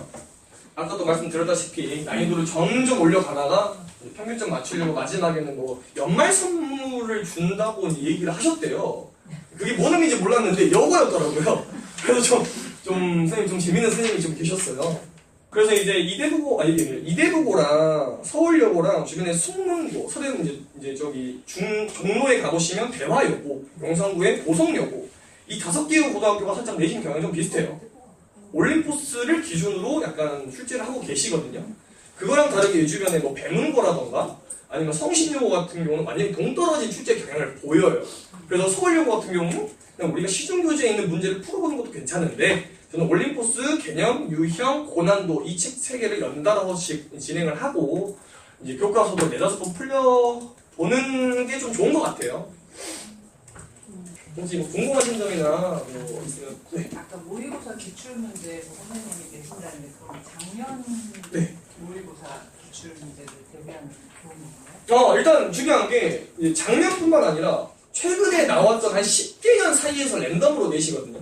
아까도 말씀드렸다시피 난이도를 점점 올려가다가 평균점 맞추려고 마지막에는 연말 선물을 준다고 얘기를 하셨대요. 그게 뭔 의미인지 몰랐는데 여고였더라고요. 그래서 좀 선생님 좀 재밌는 선생님이 좀 계셨어요. 그래서 이제 이대부고랑 서울여고랑 주변에 숙문고, 서대문 이제 저기 종로에 가보시면 대화여고, 용산구에 보성여고 이 5개의 고등학교가 살짝 내신 경향이 좀 비슷해요. 올림포스를 기준으로 약간 출제를 하고 계시거든요. 그거랑 다르게 이 주변에 배문고라던가 아니면 성신여고 같은 경우는 완전히 동떨어진 출제 경향을 보여요. 그래서 서울여고 같은 경우는 그냥 우리가 시중교재에 있는 문제를 풀어보는 것도 괜찮은데 저는 올림포스, 개념, 유형, 고난도 이 책 3개를 연달아서 진행을 하고 이제 교과서도 4-5번 풀려보는 게 좀 좋은 것 같아요. 혹시 궁금하신 점이나 있으면 아까 모의고사 기출문제 선생님이 내신다는데 그럼 작년 모의고사 기출문제를 대비하는 좋은 건가요? 일단 중요한 게 작년뿐만 아니라 최근에 나왔던 한 10개년 사이에서 랜덤으로 내시거든요.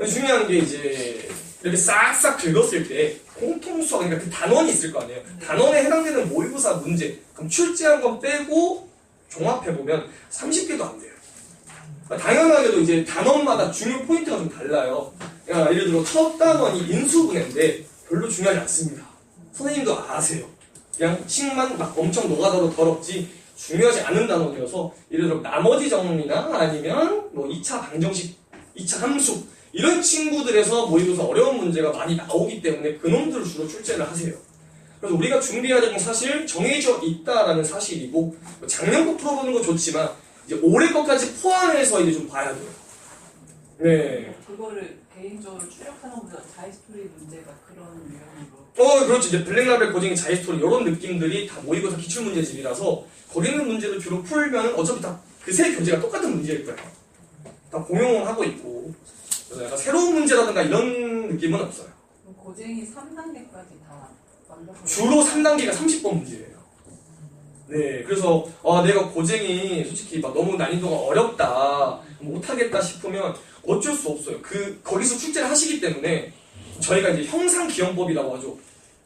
중요한 게 이제 이렇게 싹싹 긁었을 때 공통수학, 그러니까 그 단원이 있을 거 아니에요. 단원에 해당되는 모의고사 문제, 그럼 출제한 건 빼고 종합해보면 30개도 안 돼요. 당연하게도 이제 단원마다 중요 포인트가 좀 달라요. 그러니까 예를 들어 첫 단원이 인수분해인데 별로 중요하지 않습니다. 선생님도 아세요. 그냥 식만 막 엄청 노가다로 더럽지 중요하지 않은 단원이어서 예를 들어 나머지 정리나 아니면 2차 방정식, 2차 함수 이런 친구들에서 모의고사 어려운 문제가 많이 나오기 때문에 그놈들을 주로 출제를 하세요. 그래서 우리가 준비해야 되는 건 사실 정해져 있다라는 사실이고 작년 거 풀어보는 건 좋지만 이제 올해 것까지 포함해서 이제 좀 봐야 돼요. 네. 그거를 개인적으로 출력하는 것보다 자이스토리 문제가 그런 유형으로. 그렇죠. 이제 블랙라벨 고딩 자이스토리 이런 느낌들이 다 모의고사 기출문제집이라서 거기 있는 문제를 주로 풀면 어차피 다 그 세 교재가 똑같은 문제일 거예요. 다 공용을 하고 있고 그래서 약간 새로운 문제라든가 이런 느낌은 없어요. 고쟁이 3단계까지 다 완벽하게 주로 3단계가 30번 문제예요. 네, 그래서 내가 고쟁이 솔직히 막 너무 난이도가 어렵다, 못하겠다 싶으면 어쩔 수 없어요. 거기서 출제를 하시기 때문에 저희가 이제 형상기형법이라고 하죠.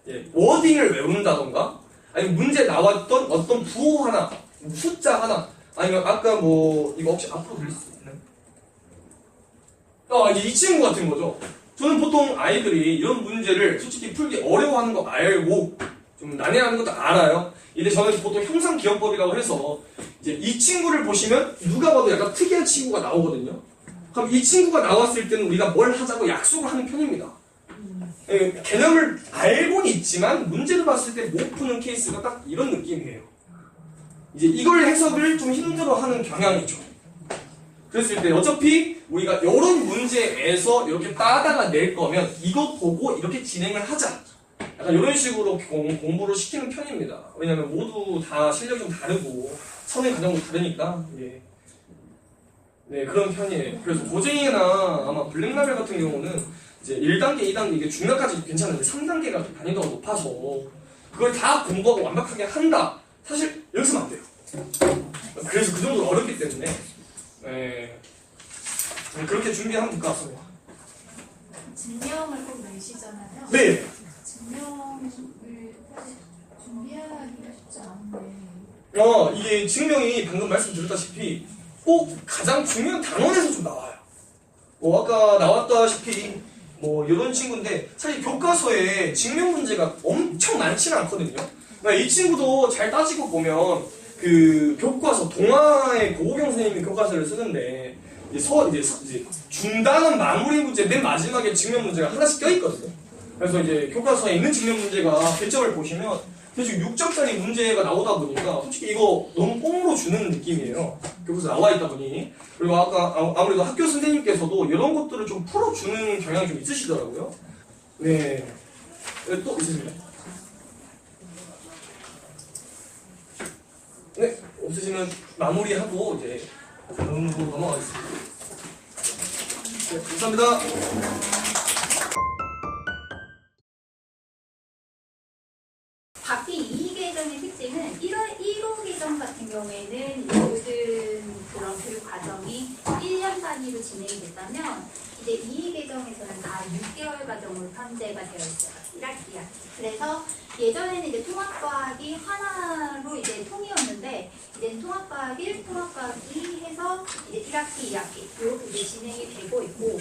예, 워딩을 외운다던가, 아니면 문제 나왔던 어떤 부호 하나, 숫자 하나, 아니면 아까 이거 혹시 앞으로 돌릴 수 있나요? 이 친구 같은 거죠. 저는 보통 아이들이 이런 문제를 솔직히 풀기 어려워하는 거 알고 좀 난해하는 것도 알아요. 근데 저는 보통 형상기억법이라고 해서 이제 이 친구를 보시면 누가 봐도 약간 특이한 친구가 나오거든요. 그럼 이 친구가 나왔을 때는 우리가 뭘 하자고 약속을 하는 편입니다. 예, 개념을 알고는 있지만 문제를 봤을 때 못 푸는 케이스가 딱 이런 느낌이에요. 이제 이걸 해석을 좀 힘들어하는 경향이죠. 그랬을 때 어차피 우리가 이런 문제에서 이렇게 따다가 낼 거면 이거 보고 이렇게 진행을 하자. 약간 이런 식으로 공부를 시키는 편입니다. 왜냐면 모두 다 실력이 좀 다르고 선의 과정도 다르니까. 예. 네, 그런 편이에요. 그래서 고쟁이나 아마 블랙라벨 같은 경우는 이제 1단계, 2단계 이게 중간까지 괜찮은데 3단계가 난이도가 높아서 그걸 다 공부하고 완벽하게 한다. 사실 여기서는 안 돼요. 그래서 그 정도로 어렵기 때문에 네, 그렇게 준비하면 될 것 같습니다. 증명을 꼭 내시잖아요. 네. 증명을 사실 준비하기가 쉽지 않은데. 이게 증명이 방금 말씀드렸다시피 꼭 가장 중요한 단원에서 좀 나와요. 아까 나왔다시피 이런 친구인데 사실 교과서에 증명 문제가 엄청 많지는 않거든요. 그러니까 이 친구도 잘 따지고 보면 그 교과서 동아의 고우경 선생님이 교과서를 쓰는데 이제 중단원 마무리 문제 맨 마지막에 증명 문제가 하나씩 껴있거든요. 그래서 이제 교과서에 있는 증명 문제가 개점을 보시면 대충 6점짜리 문제가 나오다 보니까 솔직히 이거 너무 뽕으로 주는 느낌이에요. 교과서 나와 있다 보니. 그리고 아까 아무래도 학교 선생님께서도 이런 것들을 좀 풀어주는 경향이 좀 있으시더라고요. 네. 또 있으십니까? 네. 없으시면 마무리하고 이제 다음으로 넘어가겠습니다. 네, 감사합니다. 바뀐 2계정의 특징은 1호 계정 같은 경우에는 모든 그런 교육 과정이 1년 단위로 진행이 됐다면 이제 2 계정에서는 다 6개월 과정으로 편제가 되어 있어요. 1학기야. 그래서 예전에는 이제 통합과학이 하나로 이제 통이었는데 이제는 통합과학 1, 통합과학 2 해서 이제 1학기, 2학기 이렇게 이제 진행이 되고 있고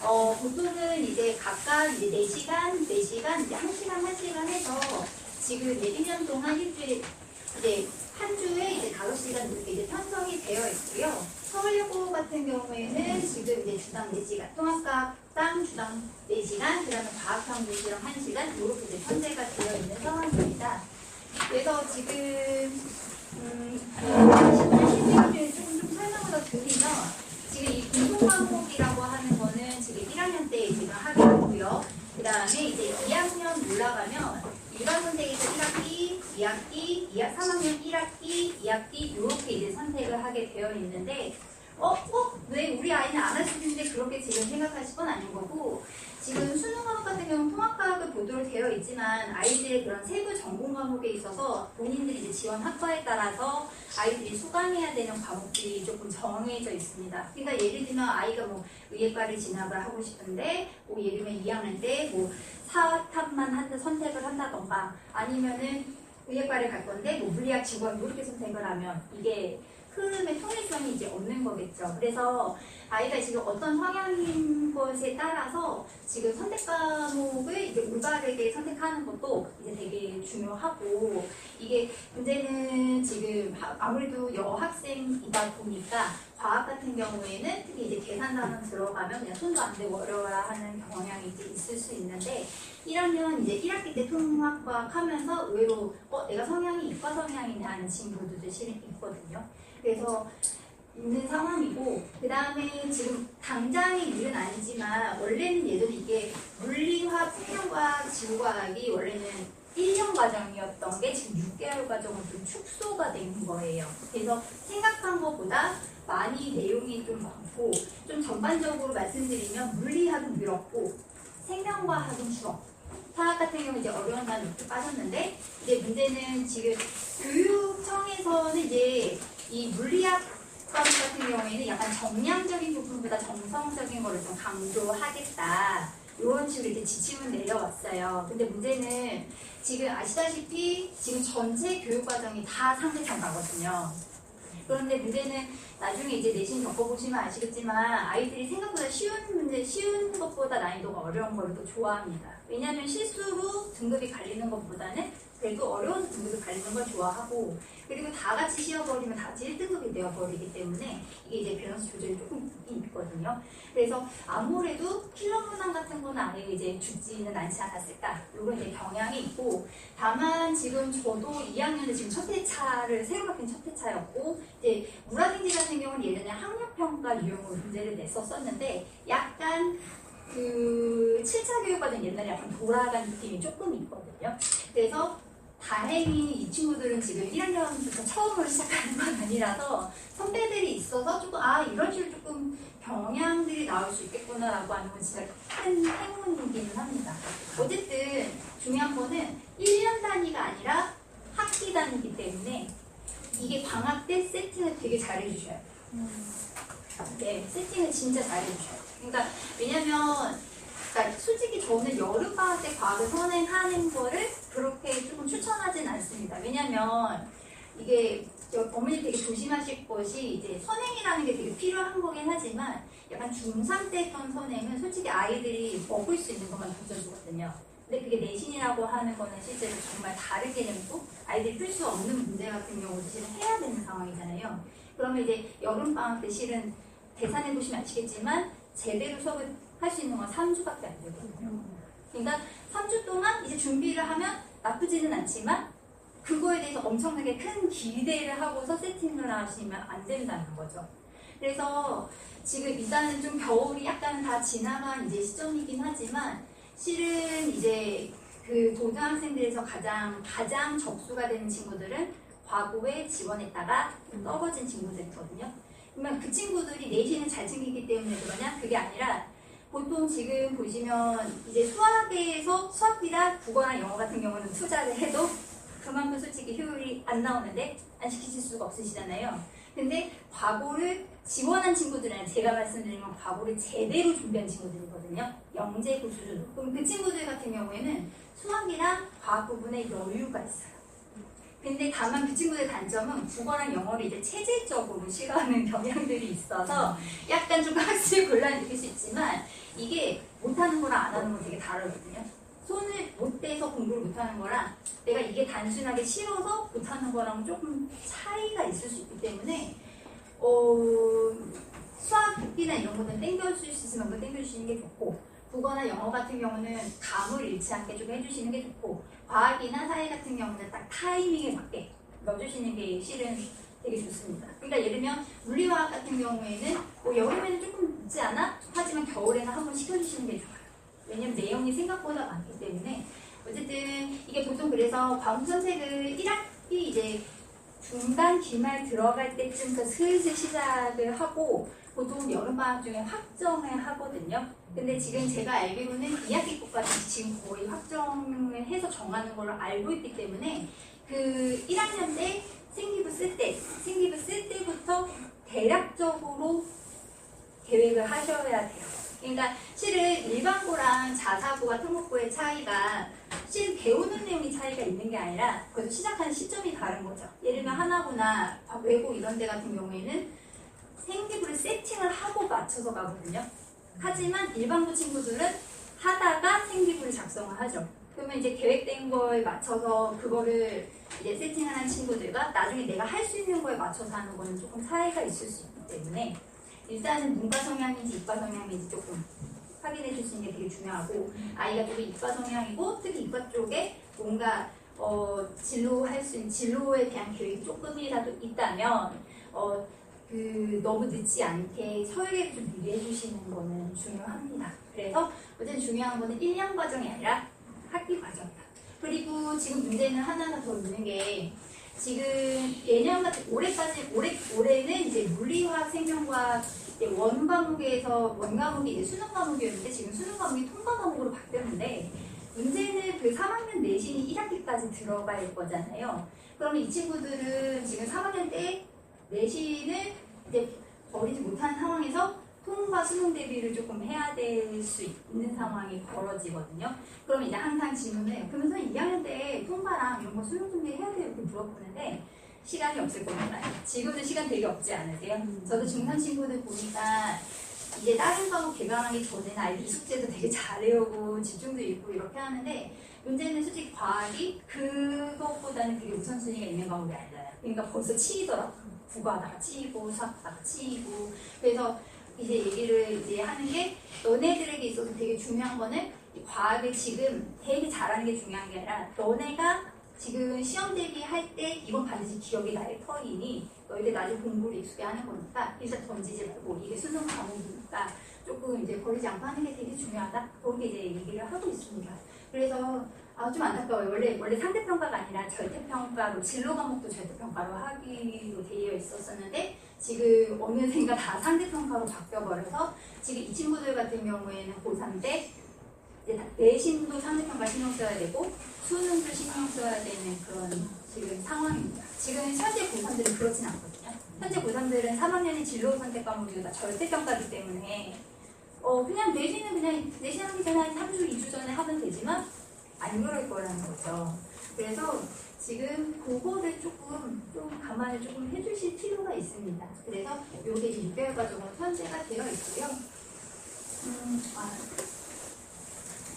보통은 이제 각각 이제 4시간, 4시간, 이제 1시간, 1시간 해서 지금 이제 1년 동안 일주일 이제 한 주에 이제 5시간 이렇게 이제 편성이 되어 있고요. 서울여고 같은 경우에는 지금 이제 주당 4시간, 통합과학당 주당 4시간, 그다음에 과학평균시랑 1시간 이렇게 이제 편제가 되어 있는 상황입니다. 그래서 지금 실질을 좀 설명을 더 드리면 지금 이 공통과목이라고 하는 거는 지금 1학년 때 지금 하게 되고요. 그 다음에 이제 2학년 올라가면 일반 선택에서 1학기, 2학기, 3학년 1학기, 2학기 이렇게 이제 선택을 하게 되어 있는데 왜 우리 아이는 안 할 수 있는데 그렇게 지금 생각하실 건 아닌 거고 지금 수능 과목 같은 경우는 통합과학을 보도록 되어 있지만 아이들의 그런 세부 전공 과목에 있어서 본인들이 이제 지원 학과에 따라서 아이들이 수강해야 되는 과목들이 조금 정해져 있습니다. 그러니까 예를 들면 아이가 의예과를 진학을 하고 싶은데 예를 들면 2학년 때 4탑만 선택을 한다던가 아니면은 의예과를 갈 건데 물리학 직원 이렇게 선택을 하면 이게 흐름의 통일성이 이제 없는 거겠죠. 그래서 아이가 지금 어떤 성향인 것에 따라서 지금 선택 과목을 이제 올바르게 선택하는 것도 이제 되게 중요하고 이게 문제는 지금 아무래도 여학생이다 보니까 과학 같은 경우에는 특히 이제 계산 단원 들어가면 그냥 손도 안 대고 어려워야 하는 경향이 이제 있을 수 있는데 1학년 이제 1학기 때 통합과학 하면서 의외로 내가 성향이 이과 성향이냐 하는 친구들도 실은 있거든요. 그래서 있는 상황이고 그 다음에 지금 당장의 일은 아니지만 원래는 예전에 이게 물리화, 풍력과학, 지구과학이 원래는 1년 과정이었던 게 지금 6개월 과정으로 좀 축소가 된 거예요. 그래서 생각한 것보다 많이 내용이 좀 많고 좀 전반적으로 말씀드리면 물리학은 늘었고 생명과학은 줄었고 화학 같은 경우 이제 어려운 단어 이렇게 빠졌는데 이제 문제는 지금 교육청에서는 이제 이 물리학 과목 같은 경우에는 약간 정량적인 부분보다 정성적인 거를 좀 강조하겠다. 이런 식으로 이렇게 지침을 내려왔어요. 근데 문제는 지금 아시다시피 지금 전체 교육과정이 다 상대평가거든요. 그런데 문제는 나중에 이제 내신 겪어보시면 아시겠지만 아이들이 생각보다 쉬운 것보다 난이도가 어려운 걸 더 좋아합니다. 왜냐하면 실수로 등급이 갈리는 것보다는 그래도 어려워서 등급이 갈리는 걸 좋아하고 그리고 다 같이 씌워버리면 다 같이 1등급이 되어버리기 때문에 이게 이제 밸런스 조절이 조금 있거든요. 그래서 아무래도 킬러 문항 같은 거는 아예 이제 죽지는 않지 않았을까 이런 이제 경향이 있고 다만 지금 저도 2학년에 지금 첫 회차를 새로 바뀐 첫 회차였고 이제 물화생지 같은 경우는 예전에 학력평가 유형으로 문제를 냈었었는데 약간 그 7차 교육과정 옛날에 약간 돌아간 느낌이 조금 있거든요. 그래서 다행히 이 친구들은 지금 1학년부터 처음으로 시작하는 건 아니라서 선배들이 있어서 조금 이런 식으로 조금 경향들이 나올 수 있겠구나라고 하는 건 진짜 큰 행운이기는 합니다. 어쨌든 중요한 거는 1년 단위가 아니라 학기 단위이기 때문에 이게 방학 때 세팅을 되게 잘 해주셔야 돼요. 네, 세팅을 진짜 잘 해주셔야 돼요. 그러니까 왜냐면 그러니까 솔직히 저는 여름방학 때 과학을 선행하는 거를 그렇게 조금 추천하진 않습니다. 왜냐면 이게 어머니 되게 조심하실 것이 이제 선행이라는 게 되게 필요한 거긴 하지만 약간 중3 때 했던 선행은 솔직히 아이들이 먹을 수 있는 것만 던져주거든요. 근데 그게 내신이라고 하는 거는 실제로 정말 다른 개념이고 아이들이 풀 수 없는 문제 같은 경우도 실은 해야 되는 상황이잖아요. 그러면 이제 여름방학 때 실은 계산해보시면 아시겠지만 제대로 수업을 할 수 있는 건 3주밖에 안 되거든요. 그러니까 3주 동안 이제 준비를 하면 나쁘지는 않지만 그거에 대해서 엄청나게 큰 기대를 하고서 세팅을 하시면 안 된다는 거죠. 그래서 지금 일단은 좀 겨울이 약간 다 지나간 이제 시점이긴 하지만 실은 이제 그 고등학생들에서 가장 접수가 되는 친구들은 과거에 지원했다가 떨어진 친구들이거든요. 그러면 그 친구들이 내신을 잘 챙기기 때문에 그러냐? 그게 아니라 보통 지금 보시면 이제 수학에서 수학비나 국어나 영어 같은 경우는 투자를 해도 그만큼 솔직히 효율이 안 나오는데 안 시키실 수가 없으시잖아요. 근데 과거를 지원한 친구들은 제가 말씀드린 건 과거를 제대로 준비한 친구들이거든요. 영재 고수준. 그럼 그 친구들 같은 경우에는 수학이랑 과학 부분에 여유가 있어요. 근데 다만 그 친구들의 단점은 국어랑 영어를 이제 체질적으로 싫어하는 경향들이 있어서 약간 좀 학습 곤란을 느낄 수 있지만 이게 못하는 거랑 안 하는 건 되게 다르거든요. 손을 못 대서 공부를 못하는 거랑 내가 이게 단순하게 싫어서 못하는 거랑 조금 차이가 있을 수 있기 때문에 수학이나 이런 거는 땡겨줄 수 있으면 그거 땡겨주시는 게 좋고 국어나 영어 같은 경우는 감을 잃지 않게 좀 해주시는 게 좋고 과학이나 사회 같은 경우는 딱 타이밍에 맞게 넣어주시는 게 실은 되게 좋습니다. 그러니까 예를 들면 물리화학 같은 경우에는 여름에는 조금 늦지 않아? 하지만 겨울에는 한번 시켜주시는 게 좋아요. 왜냐면 내용이 생각보다 많기 때문에 어쨌든 이게 보통 그래서 과목 선택을 1학기 이제 중반 기말 들어갈 때쯤부터 슬슬 시작을 하고 보통 여름방학 중에 확정을 하거든요. 근데 지금 제가 알기로는 2학기 것까지 지금 거의 확정을 해서 정하는 걸로 알고 있기 때문에 그 1학년 때 생기부 쓸 때부터 대략적으로 계획을 하셔야 돼요. 그러니까 실은 일반고랑 자사고와 특목고의 차이가 실은 배우는 내용이 차이가 있는 게 아니라 그래서 시작하는 시점이 다른 거죠. 예를 들면 하나고나 외고 이런 데 같은 경우에는 생기부를 세팅을 하고 맞춰서 가거든요. 하지만 일반고 친구들은 하다가 생기부를 작성을 하죠. 그러면 이제 계획된 거에 맞춰서 그거를 이제 세팅하는 친구들과 나중에 내가 할 수 있는 거에 맞춰서 하는 거는 조금 차이가 있을 수 있기 때문에 일단은 문과 성향인지 이과 성향인지 조금 확인해 주시는 게 되게 중요하고 아이가 조금 이과 성향이고 특히 이과 쪽에 뭔가 진로할 수 있는 진로에 대한 계획이 조금이라도 있다면 너무 늦지 않게 설계를 좀 미리 해주시는 거는 중요합니다. 그래서 어쨌든 중요한 거는 1년 과정이 아니라 학기 과정이다. 그리고 지금 문제는 하나 더 있는 게 지금 예년 같은 올해는 이제 물리화학 생명과학 원 과목이 이제 수능 과목이었는데 지금 수능 과목이 통과 과목으로 바뀌었는데 문제는 그 3학년 내신이 1학기까지 들어갈 거잖아요. 그러면 이 친구들은 지금 3학년 때 내신을 이제 버리지 못하는 상황에서 통과 수능 대비를 조금 해야 될 수 있는 상황이 벌어지거든요. 그럼 이제 항상 질문을 그러면 선생님 2학년 때 통과랑 이런 거 수능 준비해야 돼요? 이렇게 물어보는데 시간이 없을 겁니다. 지금은 시간 되게 없지 않으세요? 저도 중3 친구들 보니까 이제 다른 과목 개강하기 전에는 아이들 숙제도 되게 잘 외우고 집중도 있고 이렇게 하는데 문제는 솔직히 과학이 그것보다는 되게 우선순위가 있는 과목이 아니잖아요. 그러니까 벌써 치이더라고요. 국어하다가 치이고 수학하다가 치이고 그래서 이제 얘기를 이제 하는 게 너네들에게 있어서 되게 중요한 거는 이 과학을 지금 되게 잘하는 게 중요한 게 아니라 너네가 지금 시험 대비할 때 이건 반드시 기억이 날 터이니 너희들 나중에 공부를 익숙해 하는 거니까 일단 던지지 말고 이게 수능 과목이니까 조금 이제 버리지 않고 하는 게 되게 중요하다. 그렇게 이제 얘기를 하고 있습니다. 그래서 좀 안타까워요. 원래 상대평가가 아니라 절대평가로 진로 과목도 절대평가로 하기로 되어 있었었는데 지금 어느샌가 다 상대평가로 바뀌어버려서 지금 이 친구들 같은 경우에는 고3 때 이제 내신도 상대평가 신경 써야 되고 수능도 신경 써야 되는 그런 지금 상황입니다. 지금 현재 고3들은 그렇진 않거든요. 현재 고3들은 3학년이 진로 선택 과목이 다 절대평가이기 때문에 그냥 내신은 그냥 내신 하기 전에 한 3주, 2주 전에 하면 되지만 안 그럴 거라는 거죠. 그래서 지금 그거를 조금 좀 감안을 조금 해주실 필요가 있습니다. 그래서 요게 이제 6개월 과정으로 현재가 되어 있고요.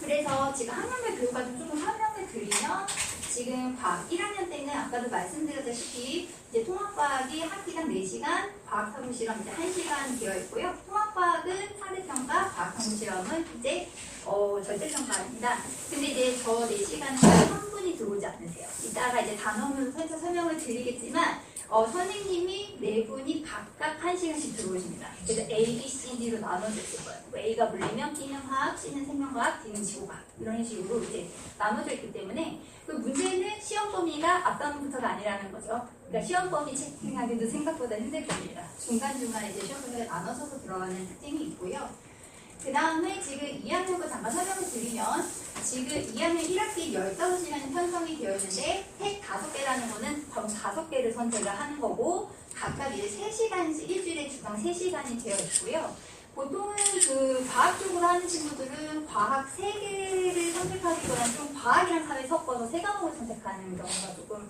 그래서 지금 학년별 교육과정 조금 설명을 드리면 지금 과학 1학년 때는 아까도 말씀드렸다시피 이제 통합과학이 학기당 4시간, 과학사무실험 이제 1시간 되어 있고요. 통합과학은 상대평가, 과학사무실험은 이제 절대평가입니다. 근데 이제 저 4시간은 한 분이 들어오지 않으세요. 이따가 이제 단어로 설명을 드리겠지만 선생님이 4분이 각각 1시간씩 들어오십니다. 그래서 A, B, C, D로 나눠져 있을 거예요. A가 물리면 B는 화학, C는 생명과학, D는 지구과학 이런 식으로 이제 나눠져 있기 때문에 그 문제는 시험 범위가 앞단부터가 아니라는 거죠. 그러니까 시험 범위 체킹하기도 생각보다 힘들 겁니다. 중간중간에 이제 시험 범위가 나눠서도 들어가는 특징이 있고요. 그 다음에 지금 2학년 거 잠깐 설명을 드리면 지금 2학년 1학기 15시간이 편성이 되어 있는데 책 5개라는 거는 점 5개를 선택을 하는 거고 각각 이제 3시간씩 일주일에 주당 3시간이 되어 있고요. 보통은 그 과학 쪽으로 하는 친구들은 과학 3개를 선택하기보다는 좀 과학이랑 사회 섞어서 3과목을 선택하는 경우가 조금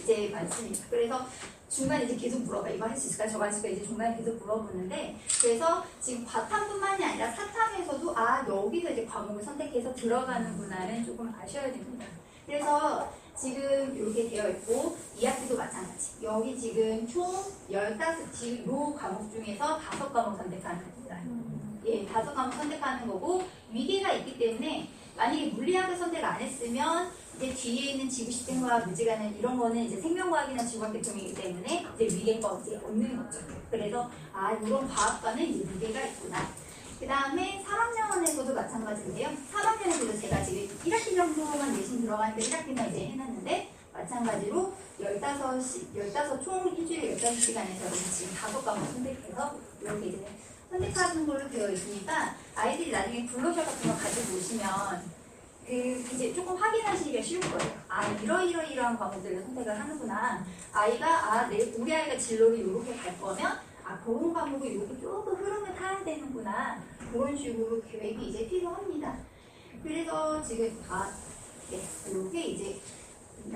이제 많습니다. 그래서 중간에 이제 계속 물어봐. 이거 할 수 있을까? 저거 할 수 있을까? 이제 중간에 계속 물어보는데 그래서 지금 과탐뿐만이 아니라 사탐에서도 여기서 이제 과목을 선택해서 들어가는구나를 조금 아셔야 됩니다. 그래서 지금 이렇게 되어 있고 2학기도 마찬가지. 여기 지금 총 15, 요 과목 중에서 5과목 선택하는 겁니다. 예, 5과목 선택하는 거고 위계가 있기 때문에 만약에 물리학을 선택 안 했으면 이제 뒤에 있는 지구시스템과학, 무지가는 이런 거는 이제 생명과학이나 지구학 계통이기 때문에 이제 위계과 이제 없는 거죠. 그래서 이런 과학과는 이제 위계가 있구나. 그 다음에 3학년에서도 마찬가지인데요. 3학년에서도 제가 지금 1학기 정도만 내신 들어가니까 1학기만 이제 해놨는데 마찬가지로 15 총 일주일에 15시간에서 지금 5과목 선택해서 이렇게 이제 선택하는 걸로 되어 있으니까 아이들이 나중에 블로셔 같은 거 가지고 오시면 이제 조금 확인하시기가 쉬울 거예요. 이러이러한 과목들을 선택을 하는구나. 우리 아이가 진로를 이렇게 갈 거면 그런 과목을 이렇게 조금 흐름을 타야 되는구나. 그런 식으로 계획이 이제 필요합니다. 그래서 지금 이렇게 이제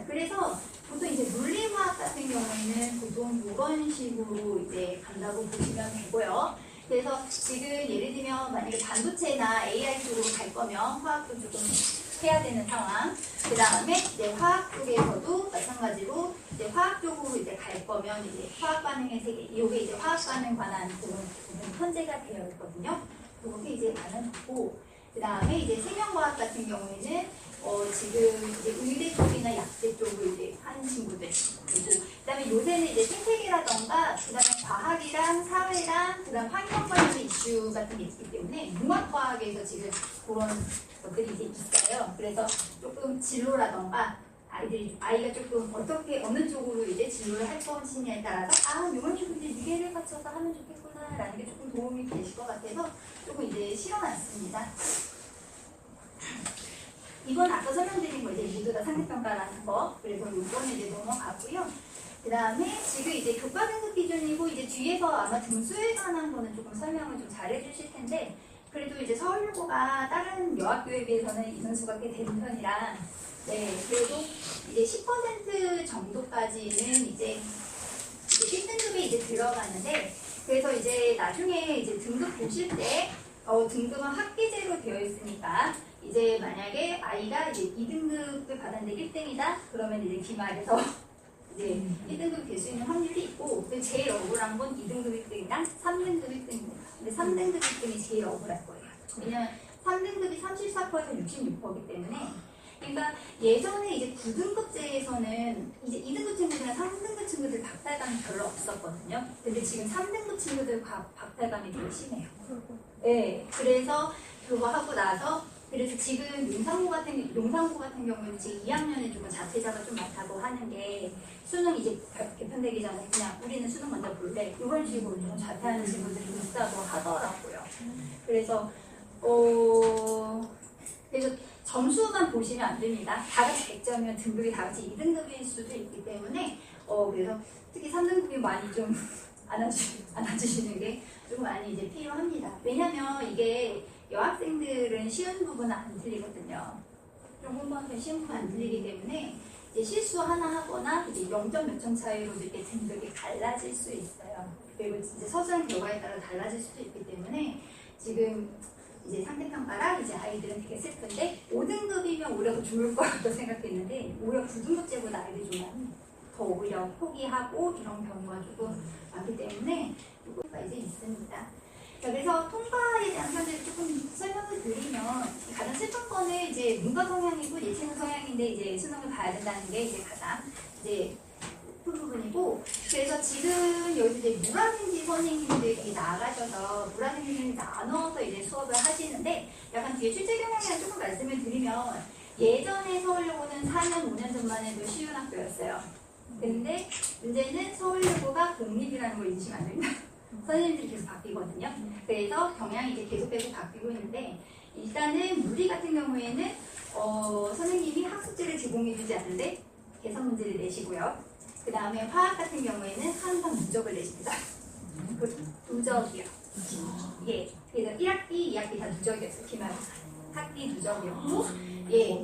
그래서 보통 이제 물리화학 같은 경우에는 보통 이런 식으로 이제 간다고 보시면 되고요. 그래서 지금 예를 들면 만약에 반도체나 AI 쪽으로 갈 거면 화학도 조금 해야 되는 상황. 그 다음에 이제 화학 쪽에서도 마찬가지로 이제 화학 쪽으로 이제 갈 거면 이제 화학 반응의 세계, 이게 이제 화학 반응 관한 그런 현재가 되어 있거든요. 그렇게 이제 나눠놓고 그 다음에 이제 생명과학 같은 경우에는 지금 이제 의대 쪽이나 약대 쪽으로 이제 하는 친구들 그리고 그다음에 요새는 이제 생태계라던가 그다음에 과학이랑 사회랑 그다음 환경 관련 이슈 같은 게 있기 때문에 융합과학에서 지금 그런 것들이 이제 있어요. 그래서 조금 진로라던가 아이가 조금 어떻게 어느 쪽으로 이제 진로를 할 것이냐에 따라서 이런 식으로 이제 유계를 갖춰서 하면 좋겠구나라는 게 조금 도움이 되실 것 같아서 조금 이제 실어놨습니다. 이건 아까 설명드린 거 이제 모두 다 상대평가라는 거. 그래서 이거는 이제 넘어가고요. 그 다음에 지금 이제 교과 등급 기준이고 이제 뒤에서 아마 등수에 관한 거는 조금 설명을 좀 잘해주실 텐데 그래도 이제 서울여고가 다른 여학교에 비해서는 인원수가 꽤 되는 편이라 네 그래도 이제 10% 정도까지는 이제 1등급에 이제 들어가는데 그래서 이제 나중에 이제 등급 보실 때 등급은 학기제로 되어 있으니까 이제 만약에 아이가 이제 2등급을 받았는데 1등이다 그러면 이제 기말에서 이제 1등급이 될 수 있는 확률이 있고 근데 제일 억울한 건 2등급 1등이랑 3등급 1등입니다. 근데 3등급 1등이 제일 억울할 거예요. 왜냐면 3등급이 34%에서 66%이기 때문에 그러니까 예전에 이제 9등급제에서는 이제 2등급 친구들이랑 3등급 친구들 박탈감이 별로 없었거든요. 근데 지금 3등급 친구들 박탈감이 되게 심해요. 네, 그래서 그거 하고 나서 그래서 지금 용산고 같은 경우는 지금 2학년에 조금 자퇴자가 좀 많다고 하는 게 수능 이제 개편되기 전에 그냥 우리는 수능 먼저 볼래 이런 식으로 좀 자퇴하는 친구들이 있다고 하더라고요. 그래서 그래서 점수만 보시면 안 됩니다. 다 같이 100점이면 등급이 다 같이 2등급일 수도 있기 때문에 그래서 특히 3등급이 많이 좀 안아주시는 게 좀 많이 이제 필요합니다. 왜냐면 이게 여학생들은 쉬운 부분은 안 틀리거든요. 좀 공부하면 쉬운 부분 안 틀리기 때문에 이제 실수 하나 하거나 이제 0점 몇 점 차이로 이렇게 등급이 달라질 수 있어요. 그리고 이제 서술한 결과에 따라 달라질 수도 있기 때문에 지금 이제 상대평가라 이제 아이들은 되게 슬픈데 5등급이면 오히려 더 좋을 거라고 생각했는데 오히려 9등급제보다 아이들이 좀 더 오히려 포기하고 이런 경우가 조금 많기 때문에 이거가 이제 있습니다. 자, 그래서 통과에 대한 사실을 조금 설명을 드리면 가장 슬픈 거는 이제 문과 성향이고 예체능 성향인데 이제 수능을 봐야 된다는 게 이제 가장 이제 큰 부분이고 그래서 지금 여기 이제 물화생지 선생님들이 나가셔서 물화생지를 나눠서 이제 수업을 하시는데 약간 뒤에 출제 경향이랑 조금 말씀을 드리면 예전에 서울여고는 4년, 5년 전만 해도 쉬운 학교였어요. 근데 문제는 서울여고가 공립이라는 걸 잊으시면 안 됩니다. 선생님들이 계속 바뀌거든요. 그래서 경향이 이제 계속되고 바뀌고 있는데 일단은 물리 같은 경우에는 선생님이 학습지를 제공해주지 않는데 계산 문제를 내시고요. 그 다음에 화학 같은 경우에는 항상 누적을 내십니다. 누적이요. 예. 그래서 1학기, 2학기 다 누적이었어요. 기말고사. 학기 누적이었고, 예.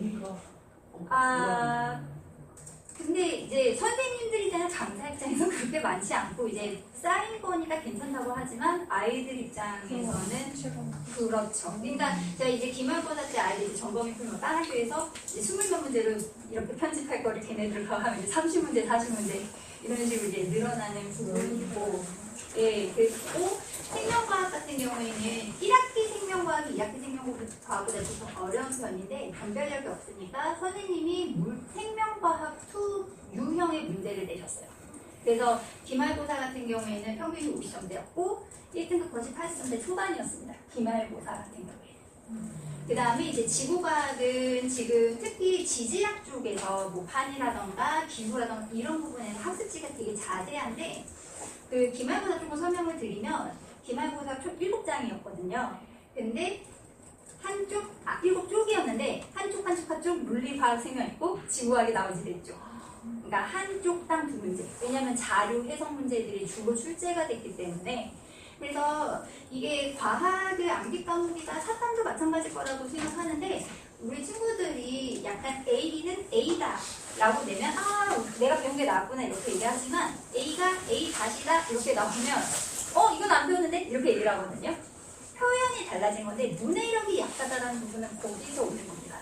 근데 이제 선생님들이 되는 강사 입장에서 그렇게 많지 않고 이제 쌓인 거니까 괜찮다고 하지만 아이들 입장에서는 그렇죠. 그러니까 제가 이제 기말고사 때 아이들 이제 점검이 풀면 딴 학교에서 이제 20몇 문제를 이렇게 편집할 거를 걔네들 하면 이제 30문제, 40문제 이런 식으로 이제 늘어나는 부분이고 예, 그리고 생명과학 같은 경우에는 1학기 생명과학이 2학기 생명과학보다 조금 어려운 편인데 변별력이 없으니까 선생님이 생명과학 2 유형의 문제를 내셨어요. 그래서 기말고사 같은 경우에는 평균이 50점대였고 1등급 것이 80점대 초반이었습니다. 기말고사 같은 경우에. 그 다음에 이제 지구과학은 지금 특히 지질학 쪽에서 뭐 판이라던가 기후라던가 이런 부분에서 학습지가 되게 자세한데 그 기말고사 조금 설명을 드리면 기말고사 총 7장이었거든요. 근데 7쪽이었는데 한쪽 물리과학 생명 있고 지구과학이 나오지 됐죠. 그러니까 한쪽당 2문제. 왜냐하면 자료 해석 문제들이 주로 출제가 됐기 때문에 그래서 이게 과학의 암기 과목이다 사탐도 마찬가지일 거라고 생각하는데 우리 친구들이 약간 A는 A다 라고 내면 내가 배운 게 나왔구나 이렇게 얘기하지만 A가 A 다시다 이렇게 나오면 이건 안 배웠는데 이렇게 얘기를 하거든요. 표현이 달라진 건데 문해력이 약하다라는 부분은 거기서 오는 겁니다.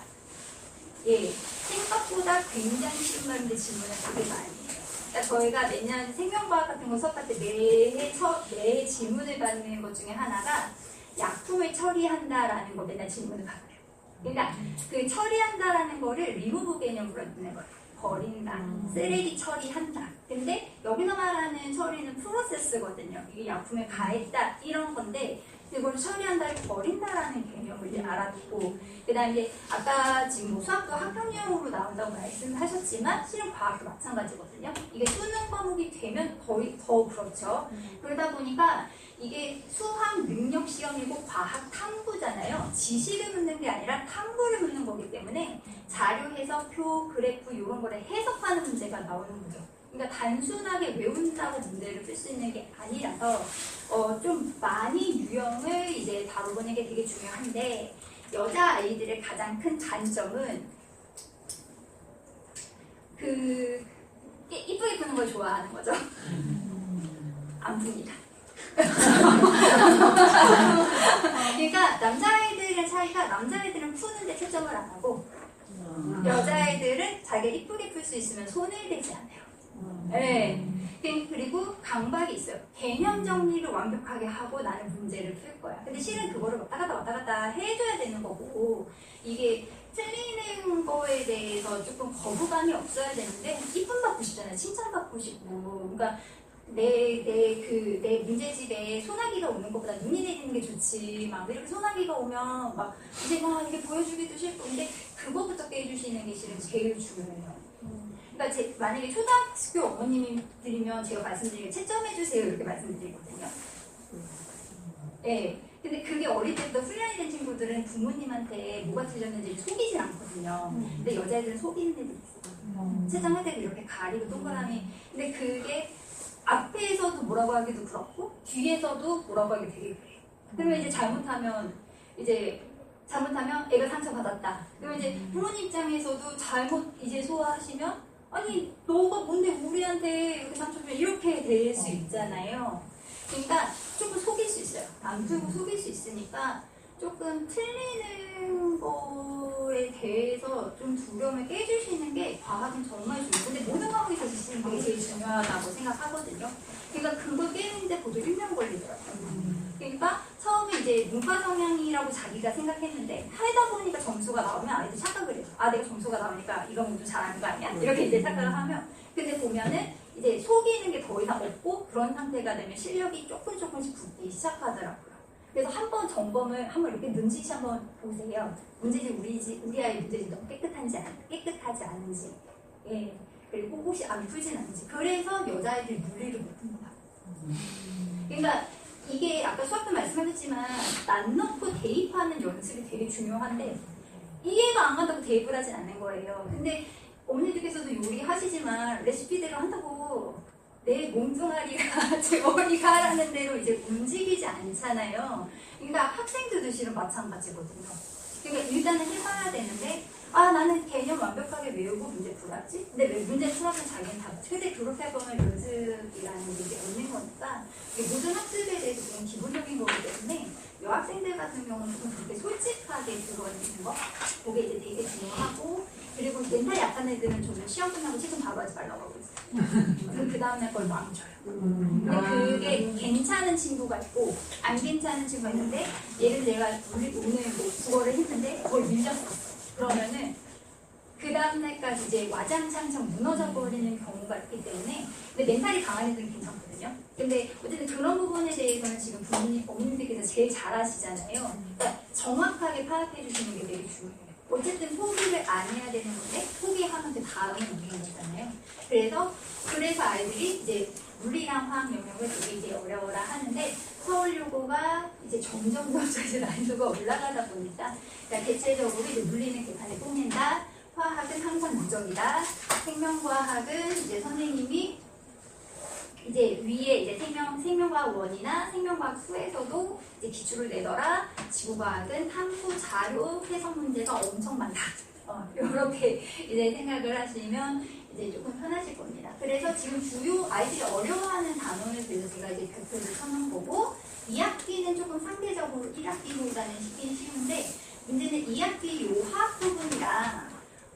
예, 생각보다 굉장히 쉬운 말인데 질문을 되게 많이 해요. 그러니까 저희가 매년 생명과학 같은 거 수업할 때 매해 질문을 받는 것 중에 하나가 약품을 처리한다라는 거 맨날 질문을 받아요. 그러니까 그 처리한다라는 거를 리무브 개념으로 듣는 거예요. 버린다, 쓰레기 처리한다. 근데 여기서 말하는 처리는 프로세스거든요. 이게 약품에 가했다 이런 건데 이걸 처리한다를 버린다라는 개념. 유형을 이제 알아두고, 그 다음에 이제 아까 지금 뭐 수학도 학교 유형으로 나온다고 말씀하셨지만 실은 과학도 마찬가지거든요. 이게 수능 과목이 되면 거의 더 그렇죠. 그러다 보니까 이게 수학 능력 시험이고 과학 탐구잖아요. 지식을 묻는 게 아니라 탐구를 묻는 거기 때문에 자료 해석, 표, 그래프 이런 거를 해석하는 문제가 나오는 거죠. 그러니까 단순하게 외운다고 문제를 풀 수 있는 게 아니라서 좀 많이 유형을 이제 다뤄보는 게 되게 중요한데, 여자 아이들의 가장 큰 단점은 그 이쁘게 푸는 걸 좋아하는 거죠. 안 풉니다. 그러니까 남자아이들의 차이가, 남자아이들은 푸는데 초점을 안 하고 여자아이들은 자기가 이쁘게 풀 수 있으면 손을 대지 않아요. 네. 그리고 강박이 있어요. 개념 정리를 완벽하게 하고 나는 문제를 풀 거야. 근데 실은 그거를 왔다 갔다 해줘야 되는 거고, 이게 틀리는 거에 대해서 조금 거부감이 없어야 되는데, 이쁨 받고 싶잖아요. 칭찬받고 싶고. 그러니까 내 문제집에 소나기가 오는 것보다 눈이 내리는 게 좋지. 막 이렇게 소나기가 오면 막 이제 막 이게 보여주기도 싫고, 근데 그거부터 깨주시는 게 실은 제일 중요해요. 그러니까 만약에 초등학교 어머님들이면 제가 말씀드리게 채점해주세요 이렇게 말씀드리거든요. 네. 근데 그게 어릴 때부터 훈련이 된 친구들은 부모님한테 뭐가 틀렸는지 속이질 않거든요. 근데 여자애들은 속이는 애들이 있어요. 채점할 때도 이렇게 가리고 동그라미. 근데 그게 앞에서도 뭐라고 하기도 그렇고 뒤에서도 뭐라고 하기 되게 그래요. 그러면 이제 잘못하면 애가 상처받았다. 그러면 이제 부모님 입장에서도 잘못 이제 소화하시면, 아니 너가 뭔데 우리한테 이렇게 상처 주면, 이렇게 될 수 있잖아요. 그러니까 조금 속일 수 있어요. 안 풀고 속일 수 있으니까 조금 틀리는 거에 대해서 좀 두려움을 깨주시는 게 과학은 정말 중요해요. 근데 모든 과목에 있어서 그게 제일 중요하다고 생각하거든요. 그러니까 그걸 깨는데 보통 1년 걸리더라고요. 그러니까 처음에 이제 문과 성향이라고 자기가 생각했는데 하다 보니까 점수가 나오면 아이들 착각을 해요. 아, 내가 점수가 나오니까 이거 공부 잘하는 거 아니야? 이렇게 이제 착각을 하면, 근데 보면은 이제 속이는 게 더 이상 없고 그런 상태가 되면 실력이 조금씩 붙기 시작하더라고요. 그래서 한번 점검을 한번 이렇게 눈치시 한번 보세요. 문제집 우리 아이 문제집 너무 깨끗하지 않은지, 예, 그리고 혹시 안 풀진 않은지. 그래서 여자아이들이 물리를 못합니다. 그러니까 이게 아까 수학도 말씀하셨지만 난 넣고 대입하는 연습이 되게 중요한데, 이해가 안 간다고 대입을 하진 않는 거예요. 근데 어머니들께서도 요리하시지만 레시피대로 한다고 내 몸뚱아리가 제 머리가 하라는 대로 이제 움직이지 않잖아요. 그러니까 학생들도 실은 마찬가지거든요. 그러니까 일단은 해봐야 되는데, 아, 나는 개념 완벽하게 외우고 문제 풀었지? 근데 왜 문제 풀어서 자기는 다 최대 졸업해보면 연습이라는 게 이제 없는 거니까, 이게 모든 학습에 대해서 좀 기본적인 거기 때문에 여학생들 같은 경우는 좀 그렇게 솔직하게 들어있는 거, 그게 이제 되게 중요하고, 그리고 멘탈이 약한 애들은 저는 시험 끝나고 채점 바로 하지 말라고 하고 있어요. 그럼 그 다음날 걸 망쳐요. 근데 그게 괜찮은 친구가 있고 안 괜찮은 친구가 있는데, 예를 내가 오늘 뭐 국어를 했는데 그걸 밀렸어. 그러면은 그 다음날까지 이제 와장창창 무너져 버리는 경우가 있기 때문에, 근데 멘탈이 강한 애들은 괜찮거든요. 근데 어쨌든 그런 부분에 대해서는 지금 어머님들께서 제일 잘 아시잖아요. 그러니까 정확하게 파악해 주시는 게 되게 중요해요. 어쨌든 포기를 안 해야 되는 건데 포기하면 그 다음에 오는 거잖아요. 그래서 아이들이 이제 물리랑 화학 영역을 되게 이제 어려워라 하는데, 서울여고가 이제 점점 이제 난이도가 올라가다 보니까, 그러니까 대체적으로 이제 물리는 계산에 꼽는다, 화학은 항상 무적이다, 생명과학은 이제 선생님이 이제 위에 이제 생명과학 1이나 생명과학 2에서도 이제 기출을 내더라. 지구과학은 탐구 자료 해석 문제가 엄청 많다. 이렇게 이제 생각을 하시면 이제 조금 편하실 겁니다. 그래서 지금 주요 아이들이 어려워하는 단원을 그래서 제가 이제 교표를 쳐놓은 거고, 2학기는 조금 상대적으로 1학기보다는 쉽긴 쉬운데, 문제는 2학기 요 화학 부분이랑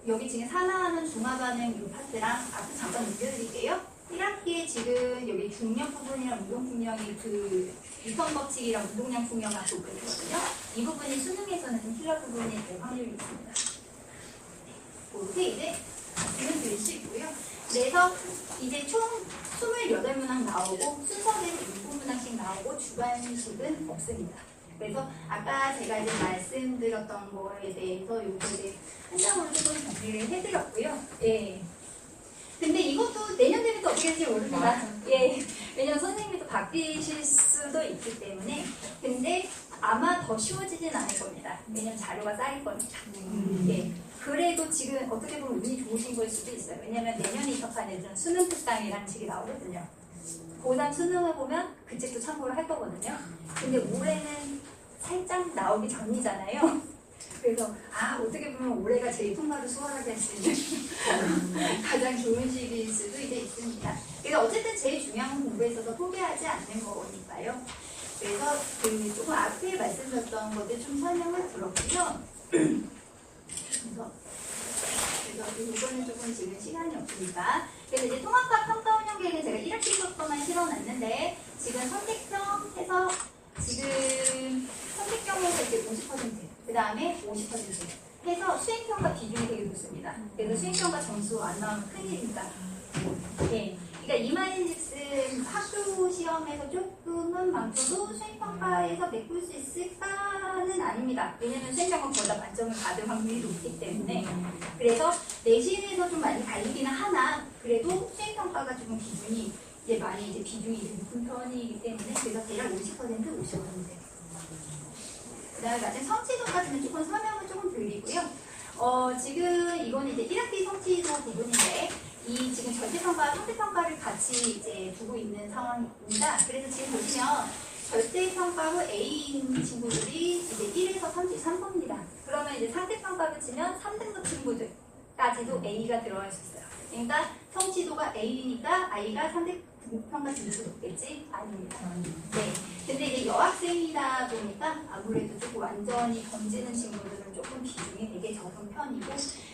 여기 지금 산화하는 중화반응 요 파트랑 앞에 잠깐 넘겨드릴게요. 1학기에 지금 여기 중력 부분이랑 운동 풍력이 그 유선 법칙이랑 운동량 풍력한 부분이거든요. 이 부분이 수능에서는 좀 틀려 부분이 될 확률이 있습니다. 그렇게 이제 지금 들으시고요. 그래서 이제 총 28문항 나오고 순서대로 6문항씩 나오고 주관식은 없습니다. 그래서 아까 제가 이제 말씀드렸던 거에 대해서 요거 이제 한 장으로 조금 정리를 해드렸고요. 예. 근데 이것도 내년 되면 또 어떻게 될지 모릅니다. 예. 왜냐면 선생님이 또 바뀌실 수도 있기 때문에. 근데 아마 더 쉬워지진 않을 겁니다. 왜냐면 자료가 쌓일 거니까. 예. 그래도 지금 어떻게 보면 운이 좋으신 걸 수도 있어요. 왜냐면 내년에 입학한 애들은 수능 특강이라는 책이 나오거든요. 고3 수능을 보면 그 책도 참고를 할 거거든요. 근데 올해는 살짝 나오기 전이잖아요. 그래서 어떻게 보면 올해가 제일 통과를 수월하게 할 수 있는 가장 좋은 시기일 수도 이제 있습니다. 그래서 어쨌든 제일 중요한 건 공부에 있어서 포기하지 않는 거니까요. 그래서 그 조금 앞에 말씀드렸던 것들 좀 설명을 들었고요. 그래서 이거는 조금 지금 시간이 없으니까. 그래서 이제 통합과 평가 운영 계획은 제가 1학기 것도만 실어놨는데 지금 선택형 해서 지금 선택형에서 이제 50%, 그 다음에 50% 해서 수행평가 비중이 되게 높습니다. 그래서 수행평가 점수 안 나오면 큰일입니다. 네. 그러니까 이말인즉슨 학교 시험에서 조금은 많고도 수행평가에서 메꿀 수 있을까는 아닙니다. 왜냐면 수행평가보다 만점을 받을 확률이 높기 때문에. 그래서 내신에서 좀 많이 갈리기는 하나 그래도 수행평가가 조금 기준이 이제 많이 이제 비중이 높은 편이기 때문에 그래서 대략 50%, 50%. 그 다음에 마지막 성취도까지는 조금 설명을 조금 드리고요. 지금 이거는 이제 1학기 성취도 부분인데 이 지금 절대평가, 상대평가를 같이 이제 두고 있는 상황입니다. 그래서 지금 보시면 절대평가로 A인 친구들이 이제 1에서 33%입니다. 그러면 이제 상대평가를 치면 3등급 친구들까지도 A가 들어갈 수 있어요. 그러니까 성취도가 A니까 I가 상대평가 점수도 높겠지? 아닙니다. 네. 근데 이제 여학생이다 보니까 아무래도 조금 완전히 던지는 친구들은 조금 비중이 되게 적은 편이고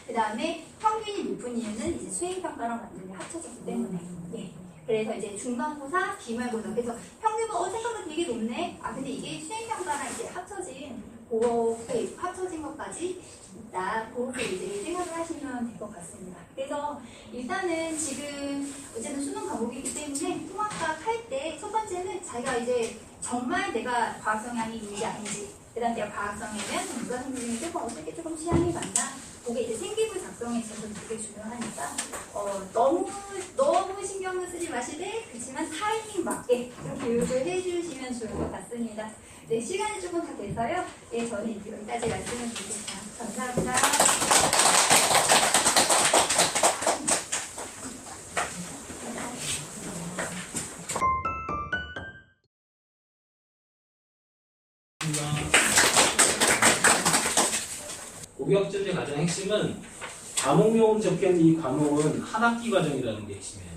그 다음에 평균이 높은 이유는 이제 수행평가랑 완전히 합쳐졌기 때문에 예. 그래서 이제 중간고사, 기말고사 그래서 평균은 생각보다 되게 높네 근데 이게 수행평가랑 이제 그렇게 합쳐진 것까지 있다 그렇게 이제 생각을 하시면 될 것 같습니다. 그래서 일단은 지금 어쨌든 수능 과목이기 때문에 통합학 할 때 첫 번째는 자기가 이제 정말 내가 과학 성향이 아닌지 그 다음 내가 과학 성향이면 누가 선생님이 조금 어떻게 조금 취향이 맞나 그게 이제 생기부 작성에 있어서 되게 중요하니까 너무 신경을 쓰지 마시되 그렇지만 타이밍 맞게 좀 교육을 해주시면 좋을 것 같습니다. 네, 시간이 조금 다 돼서요. 네, 저는 여기까지 말씀을 드리겠습니다. 감사합니다. 고교학점제 가장 핵심은 과목명으로 적혀있는 이 과목은 한 학기 과정이라는 게 핵심이에요.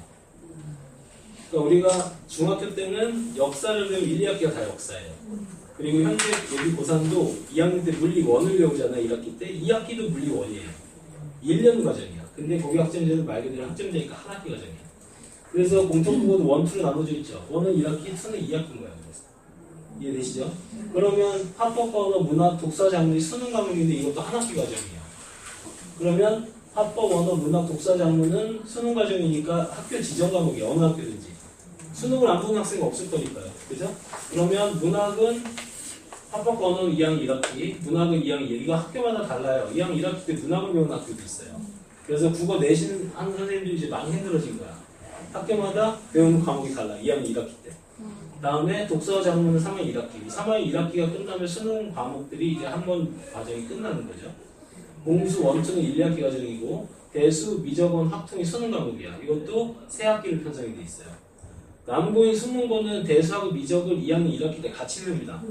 그러니까 우리가 중학교 때는 역사를 배우면 1, 2학기가 다 역사예요. 그리고 현재 예비 고3도 2학년 때 물리 1을 배우잖아요. 1학기 때. 2학기도 물리 1이에요. 1년 과정이야. 근데 고교학점제는 말 그대로 학점제니까 한 학기 과정이에요. 그래서 공통국어도 1, 2로 나눠져 있죠. 1은 1학기, 2는 2학기인 거예요. 이해되시죠? 그러면 합법 언어, 문학, 독서 장르이 수능 과목인데 이것도 한 학기 과정이에요. 그러면 합법 언어, 문학, 독서 장르는 수능 과정이니까 학교 지정 과목이에요. 어느 학교든지. 수능을 안 보는 학생이 없을 거니까요. 그죠? 그러면 문학은 합법 언어 2학년 1학기, 문학은 2학년 1학기. 이거 학교마다 달라요. 2학년 1학기 때 문학을 배우는 학교도 있어요. 그래서 국어 내신 한 선생님들이 이제 많이 힘들어진 거야. 학교마다 배우는 과목이 달라. 2학년 1학기 때. 다음에 독서 장르는 3학년 1학기. 3학년 1학기가 끝나면 수능 과목들이 이제 한 번 과정이 끝나는 거죠. 공수, 원투는 1, 2학기 과정이고 대수, 미적원, 학통이 수능 과목이야. 이것도 세 학기를 편성이 돼 있어요. 남고인 수문고는 대수하고 미적을 2학년 1학기 때 같이 배웁니다.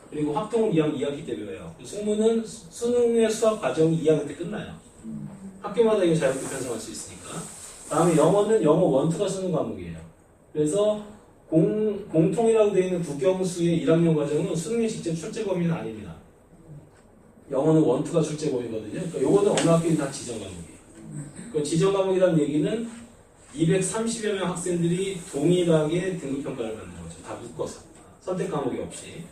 그리고 학통은 2학년 2학기 때 배워요. 수문은 수능의 수학 과정이 2학년 때 끝나요. 학교마다 이거 자유롭게 편성할 수 있으니까. 다음에 영어는 영어 원투가 수능 과목이에요. 그래서 공통이라고 되어 있는 국영수의 1학년 과정은 수능에 직접 출제 범위는 아닙니다. 영어는 원투가 출제 범위거든요. 그러니까 요거는 어느 학교든 다 지정 과목이에요. 그 지정 과목이라는 얘기는 230여 명 학생들이 동일하게 등급평가를 받는 거죠. 다 묶어서. 선택 과목이 없이.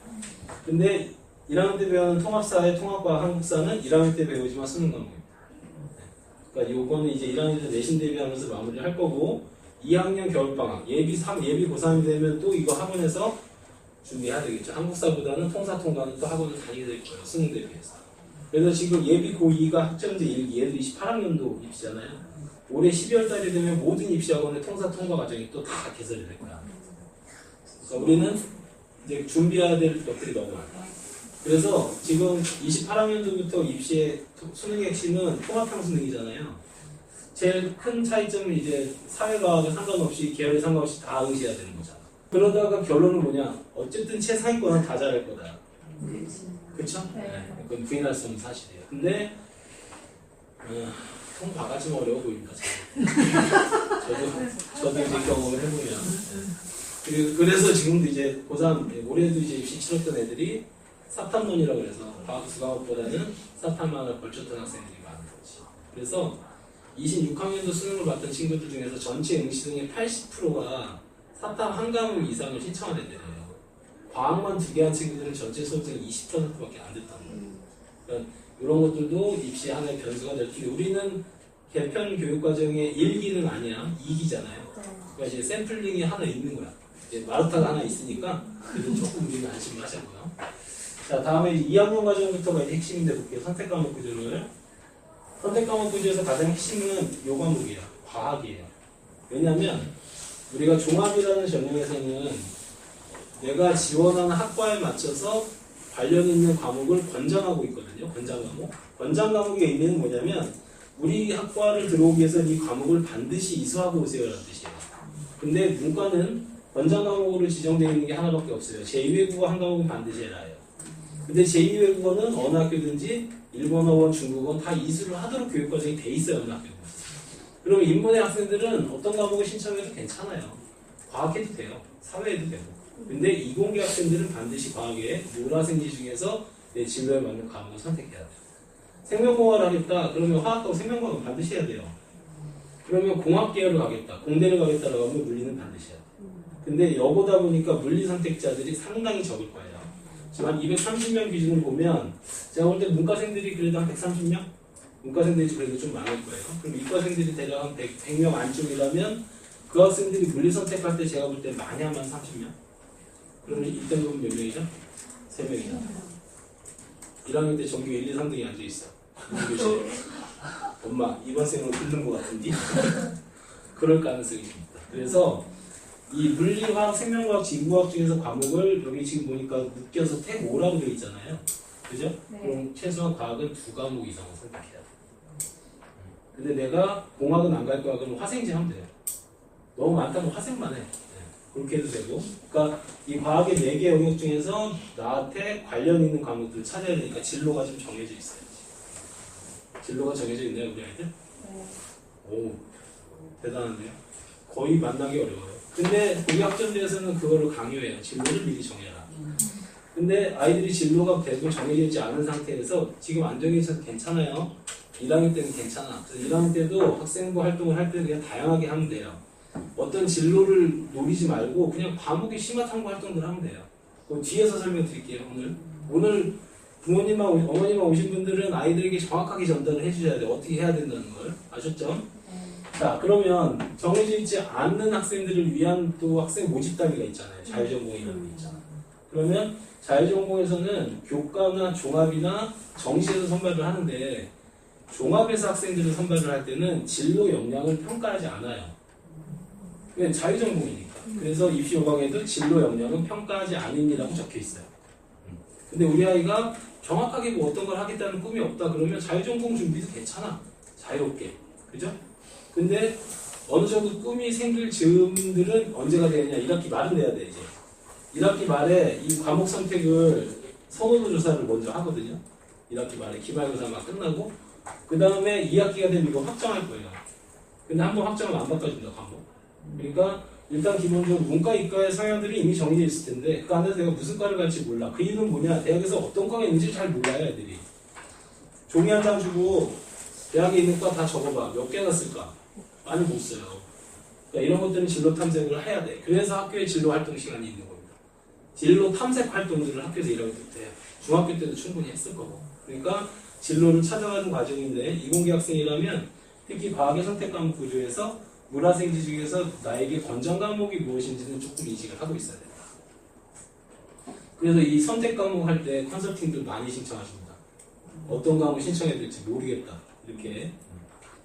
근데 1학년 때 배우는 통합사회, 통합과 한국사는 1학년 때 배우지만 수능 과목입니다. 그러니까 요거는 이제 1학년 때 내신 대비하면서 마무리를 할 거고 2학년 겨울방학, 예비 고3이 되면 또 이거 학원에서 준비해야 되겠죠. 한국사보다는 통사 통과는 또 학원을 다니게 될 거예요. 수능 대비해서. 그래서 지금 예비 고2가 학점제 1기, 얘들 28학년도 입시잖아요. 올해 12월 달이 되면 모든 입시학원의 통사 통과 과정이 또 다 개설이 될 거야. 그러니까 우리는 이제 준비해야 될 것들이 너무 많아. 그래서 지금 28학년도부터 입시의 수능의 핵심은 통합형수능이잖아요. 제일 큰 차이점은 이제 사회과학에 상관없이 계열에 상관없이 다 응시해야 되는 거잖아. 그러다가 결론은 뭐냐? 어쨌든 최상위권은 다 잘할 거다. 그쵸? 네. 그건 부인할 수 없는 사실이에요. 근데 통 바가지 어려워 보입니다. 저도 이제 경험을 해보면. 그래서 지금도 이제 고3 올해도 이제 입시 치렀던 애들이 사탐론이라고 해서 과학 두 과목보다는 사탐만을 걸쳤던 학생들이 많은 거지. 그래서 26학년도 수능을 봤던 친구들 중에서 전체 응시등의 80%가 사탐 한 과목 이상을 신청한 애들이에요. 과학만 2개 한 친구들은 전체 수업생이 20%밖에 안 됐다는 거예요. 그러니까 이런 것들도 입시 하나의 변수가 될 텐데 우리는 개편 교육과정의 1기는 아니야. 2기잖아요. 그러니까 이제 샘플링이 하나 있는 거야. 이제 마르타가 하나 있으니까 그래도 조금 우리는 안심을 하자고요. 자, 다음에 2학년 과정부터가 이제 핵심인데 볼게요. 선택 과목 구조를. 선택 과목 구조에서 가장 핵심은 요 과목이에요. 과학이에요. 왜냐하면 우리가 종합이라는 전형에서는 내가 지원하는 학과에 맞춰서 관련 있는 과목을 권장하고 있거든요. 권장 과목. 권장 과목의 의미는 뭐냐면 우리 학과를 들어오기 위해서 이 과목을 반드시 이수하고 오세요라는 뜻이에요. 근데 문과는 권장 과목으로 지정되어 있는 게 하나밖에 없어요. 제2외국어 한 과목은 반드시 해라예요. 근데 제2외국어는 어느 학교든지 일본어원, 중국어원 다 이수를 하도록 교육과정이 돼 있어요. 어느 학교든. 그러면 인문의 학생들은 어떤 과목을 신청해도 괜찮아요. 과학해도 돼요. 사회해도 되고. 근데 이공계 학생들은 반드시 과학에 문화생지 중에서 내 진로에 맞는 과목을 선택해야 돼요. 생명공학을 하겠다. 그러면 화학하고 생명과학은 반드시 해야 돼요. 그러면 공학 계열을 가겠다. 공대를 가겠다라고 하면 물리는 반드시 해야 돼요. 근데 여고다 보니까 물리 선택자들이 상당히 적을 거예요. 지금 한 230명 기준으로 보면 제가 볼 때 문과생들이 그래도 한 130명? 문과생들이 그래도 좀 많을 거예요. 그럼 이과생들이 대략 한 100명 안쪽이라면 그 학생들이 물리 선택할 때 제가 볼 때 많이 하면 30명? 그러면 이때 보면 몇 명이죠? 3명이죠. 1학년 때 전교 1, 2, 3등이 앉아있어. 엄마, 이번 생은 들른 것 같은데? 그럴 가능성이 있습니다. 그래서 이 물리화학, 생명과학, 지구과학 중에서 과목을 여기 지금 보니까 묶여서 택 5라고 되어 있잖아요. 그죠? 네. 그럼 최소한 과학은 2과목 이상을 선택해야 돼. 근데 내가 공학은 안 갈 거야. 그럼 화생지 하면 돼요. 너무 많다면 화생만 해. 그렇게 해도 되고. 그러니까 이 과학의 4개 영역 중에서 나한테 관련 있는 과목들을 찾아야 되니까 진로가 좀 정해져 있어야지. 진로가 정해져 있나요, 우리 아이들? 오, 대단한데요? 거의 만나기 어려워요. 근데 우리 학점제에서는 그거를 강요해요. 진로를 미리 정해라. 근데 아이들이 진로가 계속 정해져 있지 않은 상태에서 지금 안정해 있어서 괜찮아요. 1학년 때는 괜찮아. 그래서 1학년 때도 학생부 활동을 할 때 그냥 다양하게 하면 돼요. 어떤 진로를 노리지 말고 그냥 과목의 심화 탐구 활동들 하면 돼요. 그럼 뒤에서 설명드릴게요. 오늘 부모님만 어머님만 오신 분들은 아이들에게 정확하게 전달을 해주셔야 돼요. 어떻게 해야 된다는 걸 아셨죠? 자, 그러면 정해져 있지 않는 학생들을 위한 또 학생 모집 단위가 있잖아요. 자유전공이라는 게 있잖아요. 그러면 자유전공에서는 교과나 종합이나 정시에서 선발을 하는데 종합에서 학생들을 선발을 할 때는 진로 역량을 평가하지 않아요. 그냥 자유전공이니까. 그래서 입시 요강에도 진로 역량은 평가하지 않음이라고 적혀 있어요. 근데 우리 아이가 정확하게 뭐 어떤 걸 하겠다는 꿈이 없다 그러면 자유전공 준비도 괜찮아. 자유롭게. 그죠? 근데 어느 정도 꿈이 생길 즈음들은 언제가 되느냐. 1학기 말은 돼야 돼, 이제. 1학기 말에 이 과목 선택을 선호도 조사를 먼저 하거든요. 1학기 말에 기말고사 막 끝나고 그 다음에 2학기가 되면 이거 확정할 거예요. 근데 한번 확정을 안 바꿔준다, 과목. 그러니까 일단 기본적으로 문과, 이과의 성향들이 이미 정해져 있을 텐데 그 안에서 내가 무슨 과를 갈지 몰라. 그 이유는 뭐냐? 대학에서 어떤 과가 있는지 잘 몰라요, 애들이. 종이 한 장 주고 대학에 있는 과 다 적어봐. 몇 개나 쓸까? 많이 못 써요. 그러니까 이런 것들은 진로 탐색을 해야 돼. 그래서 학교에 진로 활동 시간이 있는 겁니다. 진로 탐색 활동들을 학교에서 일하고 있을 때 중학교 때도 충분히 했을 거고. 그러니까 진로를 찾아가는 과정인데 이공계 학생이라면 특히 과학의 선택 과목 구조에서 문화생지 중에서 나에게 권장 과목이 무엇인지는 조금 인식을 하고 있어야 된다. 그래서 이 선택 과목 할 때 컨설팅들 많이 신청하십니다. 어떤 과목 신청해야 될지 모르겠다. 이렇게.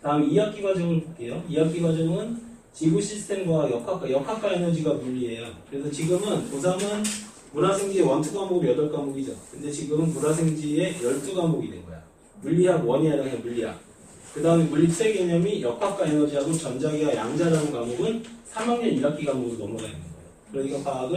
다음 2학기 과정을 볼게요. 2학기 과정은 지구 시스템과 역학과 에너지가 물리예요. 그래서 지금은 고3은 문화생지의 원투 과목이 8과목이죠. 근데 지금은 문화생지의 12과목이 된 거야. 물리학 1이 아니라 그냥 물리학. 그 다음에 물리 2의 개념이 역학과 에너지하고 전자기와 양자라는 과목은 3학년 1학기 과목으로 넘어가 있는 거예요. 그러니까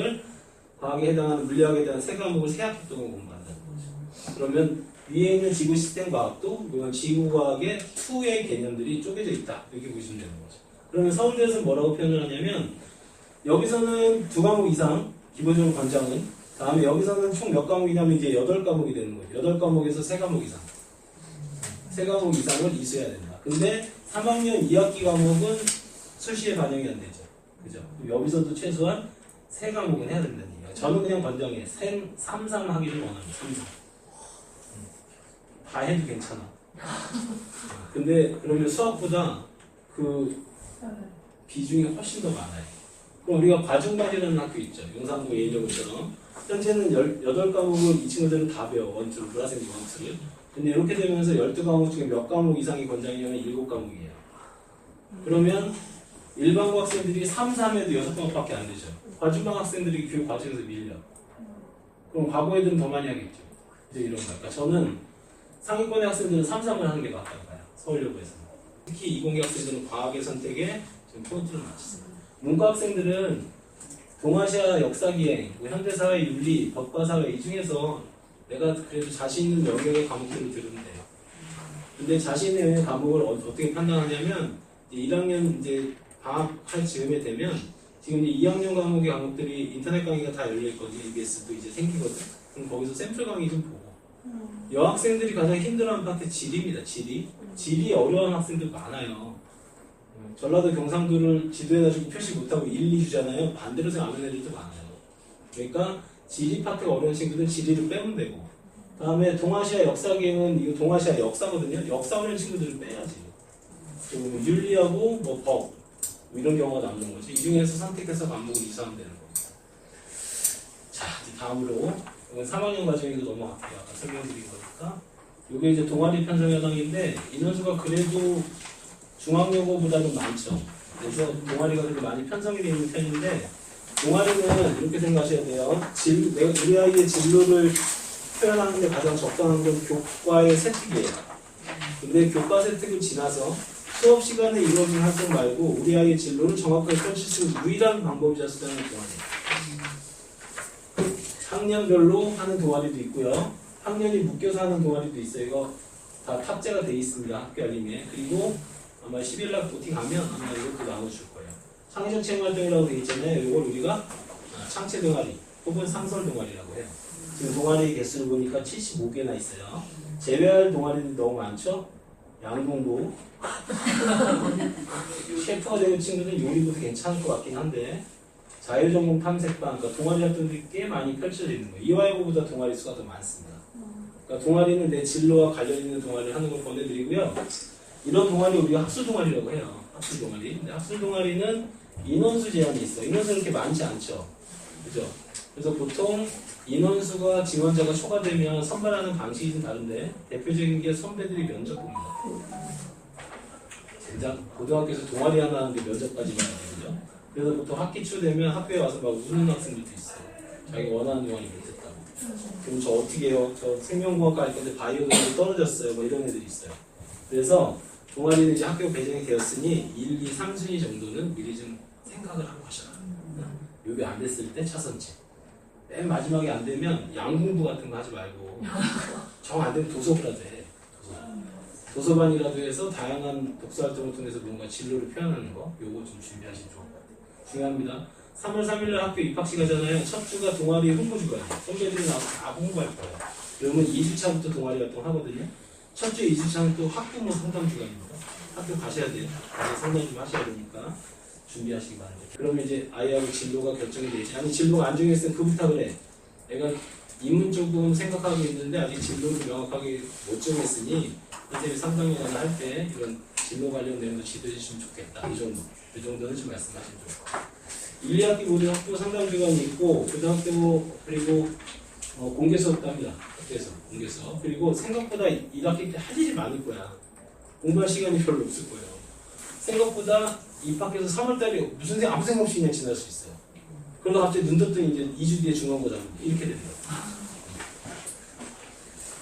과학에 해당하는 물리학에 대한 3과목을 3학기 동안 공부한다는 거죠. 그러면 위에 있는 지구 시스템 과학도 이건 지구과학의 2의 개념들이 쪼개져 있다. 이렇게 보시면 되는 거죠. 그러면 서울대에서는 뭐라고 표현을 하냐면 여기서는 2과목 이상 기본적으로 권장은 다음에 여기서는 총 몇 과목이냐면 이제 8과목이 되는 거예요. 8과목에서 3과목 이상 3과목 이상을 이수해야 된다. 근데 3학년 2학기 과목은 수시에 반영이 안 되죠. 그죠? 여기서도 최소한 3과목은 해야 된다는 얘기예요. 저는 그냥 권장해. 3, 3 하기를 원합니다. 3, 3. 다 해도 괜찮아. 근데 그러면 수학보다 그 비중이 훨씬 더 많아요. 그럼 우리가 과중반이라는 학교 있죠. 용산구 예일여고처럼. 현재는 18과목을 이 친구들은 다 배워. 원투를, 문화생지 원투를. 근데 이렇게 되면서 12과목 중에 몇 과목 이상이 권장이냐면 7과목이에요. 그러면 일반고 학생들이 3, 3에도 6과목밖에 안 되죠. 과중반 학생들이 교육 과정에서 밀려. 그럼 과거 애들은 더 많이 하겠죠. 이제 이런 거. 그러니까 저는 상위권의 학생들은 3, 3을 하는 게 맞다고 봐요. 서울여고에서는. 특히 이공계 학생들은 과학의 선택에 좀 포인트를 맞췄어요. 문과 학생들은 동아시아 역사기행, 현대사회 윤리, 법과사회 이 중에서 내가 그래도 자신 있는 영역의 과목들을 들으면 돼요. 근데 자신의 과목을 어떻게 판단하냐면 1학년 이제 방학할 즈음에 되면 지금 이제 2학년 과목의 과목들이 인터넷 강의가 다 열려있거든요. EBS도 이제 생기거든. 그럼 거기서 샘플 강의 좀 보고 여학생들이 가장 힘들어하는 파트 지리입니다. 지리 어려운 학생들 많아요. 전라도 경상도를 지도에다 주고 표시 못하고 1, 2 주잖아요. 반대로 생각하는 애들도 많아요. 그러니까 지리 파트가 어려운 친구들은 지리를 빼면 되고 다음에 동아시아 역사기행은 이거 동아시아 역사거든요. 역사 어려운 친구들을 빼야지. 그리고 윤리하고 뭐 법 이런 경우가 남는 거죠. 이 중에서 선택해서 과목을 이수하면 되는 겁니다. 자, 이제 다음으로 이건 3학년 과정에도 넘어갈게요. 아까 설명드린 거니까. 이게 이제 동아리 편성 현황인데 인원수가 그래도 중앙여고보다는 많죠. 그래서 동아리가 그래도 많이 편성이 되어 있는 편인데 동아리는 이렇게 생각하셔야 돼요. 우리 아이의 진로를 표현하는 데 가장 적당한 건 교과의 세특이에요. 근데 교과 세특을 지나서 수업 시간에 이루어진 활동 말고 우리 아이의 진로를 정확하게 펼칠 수 있는 유일한 방법이 자수단의 동아리예요. 학년별로 하는 동아리도 있고요. 학년이 묶여서 하는 동아리도 있어요. 이거 다 탑재가 되어 있습니다. 학교 알림에. 그리고 아마 10일날 보팅 가면 아마 이것도 나눠줄 거예요. 창의적 체험활동이라고 되어 있잖아요. 이걸 우리가 창체 동아리 혹은 상설 동아리라고 해요. 지금 동아리 개수를 보니까 75개나 있어요. 제외할 동아리는 너무 많죠? 양동부 셰프가 되는 친구들은 요리도 괜찮을 것 같긴 한데 자유전공 탐색반, 그러니까 동아리 활동들이 꽤 많이 펼쳐져 있는 거예요. 이화여고보다 동아리 수가 더 많습니다. 그러니까 동아리는 내 진로와 관련 있는 동아리를 하는 걸 권해드리고요. 이런 동아리 우리가 학술 동아리라고 해요. 학술 동아리. 근데 학술 동아리는 인원수 제한이 있어요. 인원수는 그렇게 많지 않죠. 그죠? 그래서 보통 인원수가 지원자가 초과되면 선발하는 방식이 좀 다른데 대표적인 게 선배들이 면접 봅니다. 진짜 고등학교에서 동아리 하나 하는데 면접까지 봐야 되거든요. 그래서 보통 학기 초 되면 학교에 와서 막 우는 학생들도 있어요. 자기가 원하는 동아리 못했다고. 그럼 저 어떻게 해요? 저 생명공학과 할 건데 바이오도 떨어졌어요. 뭐 이런 애들이 있어요. 그래서 동아리는 이제 학교 배정이 되었으니 1, 2, 3순위 정도는 미리 좀 생각을 하고 하셔라. 요게 안 됐을 때 차선책. 맨 마지막에 안 되면 양공부 같은 거 하지 말고 정 안 되면 도서부라도 해. 도서반이라도 해서 다양한 독서활동을 통해서 뭔가 진로를 표현하는 거 요거 좀 준비하시면 좋을 것 같아요. 중요합니다. 3월 3일날 학교 입학식 하잖아요. 첫 주가 동아리 홍보주간이에요. 선배들이 나와서 다 홍보할 거예요. 그러면 2주차부터 동아리 활동 하거든요. 첫 주 2주차는 또 학부모 상담주간입니다. 학교 가셔야 돼요. 가서 상담 좀 하셔야 되니까 준비하시기 바랍니다. 그러면 이제 아이하고 진로가 결정이 되지. 아니 진로가 안 정했으면 그 부탁을 해. 내가 인문 조금 생각하고 있는데 아직 진로를 명확하게 못 정했으니 선생님이 상담이나 할 때 이런 진로 관련 내용도 지도해 주시면 좋겠다. 이 정도. 이 정도는 좀 말씀하시면 좋을 것 같아요. 1, 2학기 모두 학부 상담 기관이 있고 고등학교 그리고 공개 수업도 합니다. 학교에서 공개 수업. 그리고 생각보다 1학기 때 할 일이 많을 거야. 공부할 시간이 별로 없을 거예요. 생각보다 입학해서 3월달에 아무 생각 없이 그냥 지날 수 있어요. 그러다 갑자기 눈 떴더니 이제 2주 뒤에 중간고사 이렇게 됩니다.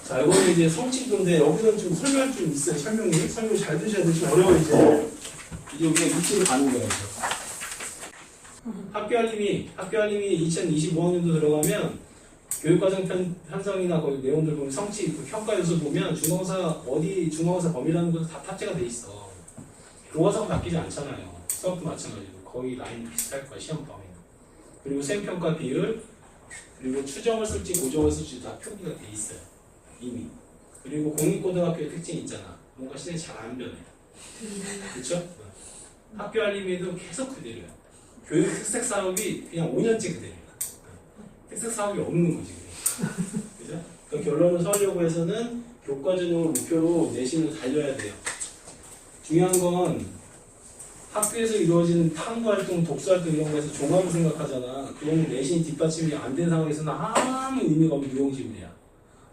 자, 이거는 이제 성취도인데 여기서는 좀 설명할 좀 있어요. 설명이 잘 드셔야 되지 어려워 이제 우리가 육지를 가는 거예요. 학교 알림이 2025학년도 들어가면 교육과정 편성이나 거기 내용들 보면 성취 그 평가 요소 보면 중간고사 범위라는 것도 다 탑재가 돼 있어. 교과서가 바뀌지 않잖아요. 수업도 마찬가지고 거의 라인 비슷할 거야 시험 범위. 그리고 수행평가 비율 그리고 추정을 쓸지 고정을 쓸지 다 표기가 돼 있어요. 이미. 그리고 공립고등학교의 특징이 있잖아. 뭔가 시대에 잘 안 변해. 그렇죠? 학교 알림에도 계속 그대로야. 교육 특색 사업이 그냥 5년째 그대로야. 특색 사업이 없는 거지. 그죠? 그 결론은 서울여고에서는 교과 전형을 목표로 내신을 달려야 돼요. 중요한 건 학교에서 이루어지는 탐구활동, 독서활동 이런 거에서 종합을 생각하잖아. 그건 내신이 뒷받침이 안 된 상황에서는 아무 의미가 없는 무용지물이야.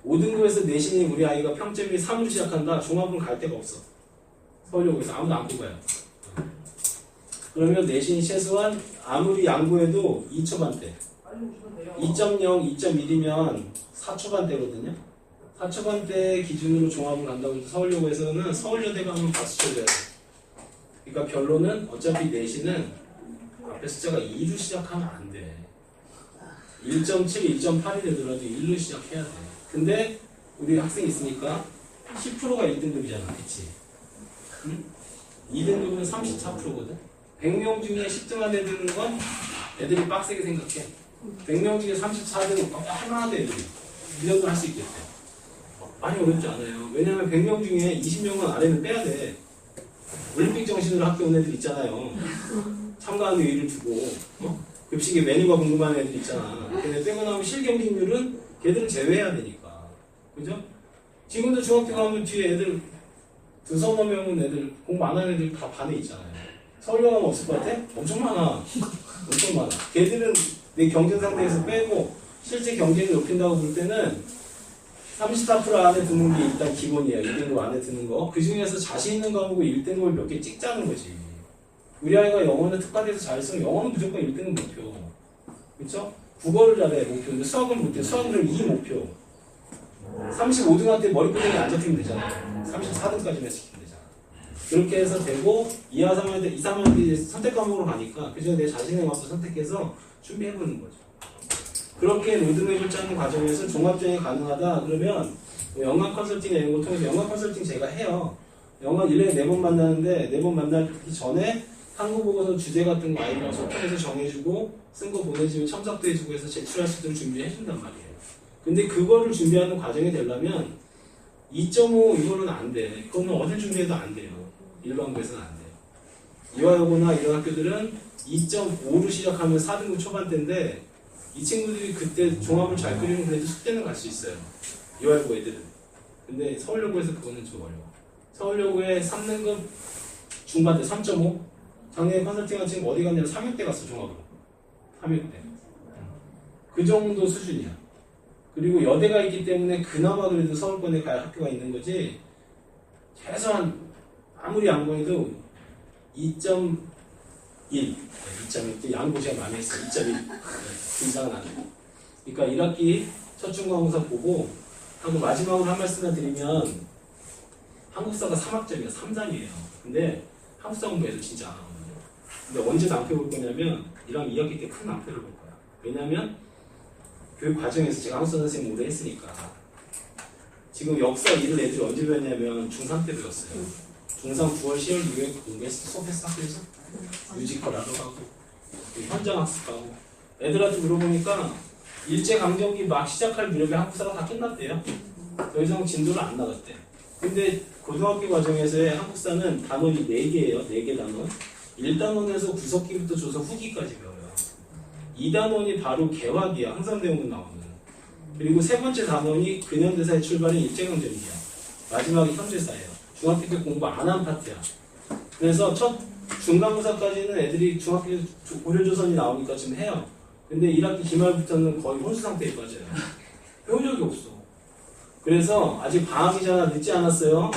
5등급에서 내신이 우리 아이가 평점이 3으로 시작한다. 종합은 갈 데가 없어. 서울여고에서 아무도 안 뽑아요. 그러면 내신이 최소한 아무리 양보해도 2초반대. 2.0, 2.1이면 4초반대거든요. 4초반대 기준으로 종합을 간다고 해서 서울여고에서는 서울여대가 하면 박수 쳐줘야 돼. 그러니까 결론은 어차피 내신은 앞에 숫자가 2로 시작하면 안 돼. 1.7, 1.8이 되더라도 1로 시작해야 돼. 근데 우리 학생이 있으니까 10%가 1등급이잖아. 그치? 응? 2등급은 34%거든. 100명 중에 10등 안에 드는 건 애들이 빡세게 생각해. 100명 중에 34등은 할만하다 애들이. 이 정도 할 수 있겠대. 많이 어렵지 않아요. 왜냐면 100명 중에 20명은 아래는 빼야 돼. 올림픽 정신으로 학교 온 애들 있잖아요. 참가하는 의의를 두고 급식에 메뉴가 궁금한 애들 있잖아. 근데 빼고 나면 실경직률은 걔들을 제외해야 되니까. 그죠? 지금도 중학교 가면 뒤에 애들 2-3명은 애들 공부 안 하는 애들 다 반에 있잖아요. 서울여 가면 없을 것 같아? 엄청 많아. 엄청 많아. 걔들은 내 경쟁 상대에서 빼고 실제 경쟁을 높인다고 볼 때는 34% 안에 드는 게 일단 기본이에요. 2등급 안에 드는 거. 그 중에서 자신 있는 과목을 1등급을 몇 개 찍자는 거지. 우리 아이가 영어는 특화돼서 잘했으면 영어는 무조건 1등급 목표. 그쵸? 국어를 잘해 목표인데 수학은 못해. 수학은 2 목표. 35등한테 머리끄댕이 안 잡히면 되잖아. 34등까지만 시키면 되잖아. 그렇게 해서 되고 2, 3학년 때 선택 과목으로 가니까 그중에 내 자신의 과목을 선택해서 준비해보는 거죠. 그렇게 로드맵을 짜는 과정에서 종합전형이 가능하다 그러면 영광 컨설팅 이런 걸 통해서 영광 컨설팅 제가 해요. 영광 1년에 4번 만나는데 4번 만나기 전에 한국보고서 주제 같은 거 아이랑 소통해서 정해주고 쓴 거 보내주면 첨삭도 해주고 해서 제출할 수 있도록 준비해준단 말이에요. 근데 그거를 준비하는 과정이 되려면 2.5 이거는 안 돼. 그거는 어딜 준비해도 안 돼요. 일반고에서는 안 돼요. 이화여고나 이런 학교들은 2.5로 시작하면 4등급 초반대인데 이 친구들이 그때 종합을 잘 그리면 그래도 숙제는 갈 수 있어요. 이화여고 애들은. 근데 서울여고에서 그거는 좀 어려워. 서울여고에 3등급 중반대 3.5 작년에 컨설팅한 친구 어디 갔냐면 3학대 갔어 종합으로. 3학대. 그 정도 수준이야. 그리고 여대가 있기 때문에 그나마 그래도 서울권에 갈 학교가 있는 거지 최소한 아무리 양보해도 2.1 양보시가 많이 했어. 2.1 그 이상은 안 돼. 그러니까 1학기 첫 중간고사 보고 하고 마지막으로 한 말씀을 드리면 한국사가 3학점이야. 3단이에요. 근데 한국사 공부해도 진짜 안 하거든요. 근데 언제 낭패 볼 거냐면 1학기 2학기 때 큰 낭패를 볼 거야. 왜냐면 교육 과정에서 제가 한국사 선생님 오래 했으니까 지금 역사 일을 애들이 언제 배웠냐면 중3 때 배웠어요. 중3 9월 10월 6월 공부했어. 수업했어 학교에서 뮤지컬 하러 가고 현장 학습하고 애들한테 물어보니까 일제강점기 막 시작할 무렵에 한국사가 다 끝났대요. 더 이상 진도를 안 나갔대. 근데 고등학교 과정에서의 한국사는 단원이 4개예요. 4개 단원. 1단원에서 구석기부터 줘서 후기까지 배워요. 2단원이 바로 개화기야. 항상대원군 나오는. 그리고 세 번째 단원이 근현대사의 출발인 일제강점기야. 마지막이 현대사예요. 중학교 때 공부 안 한 파트야. 그래서 첫 중간고사까지는 애들이 중학교 고려조선이 나오니까 지금 해요. 근데 1학기 기말부터는 거의 혼수 상태에 빠져요. 배운 적이 없어. 그래서 아직 방학이잖아. 늦지 않았어요.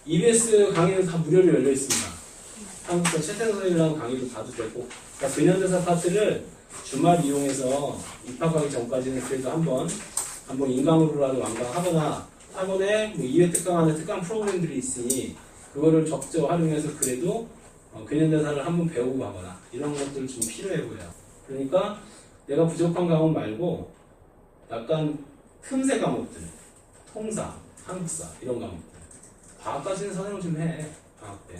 EBS 강의는 다 무료로 열려 있습니다. 한국사 최태성 선생님이랑 강의도 봐도 되고, 그러니까 근현대사 파트를 주말 이용해서 입학하기 전까지는 그래도 한번 인강으로라도 완강하거나 학원에 뭐 2회 특강하는 특강 프로그램들이 있으니 그거를 적극 활용해서 그래도 근현대사를 한번 배우고 가거나 이런 것들 좀 필요해 보여요. 그러니까 내가 부족한 과목 말고 약간 틈새 과목들, 통사, 한국사 이런 과목들 과학까지는 선행을 좀 해. 방학 때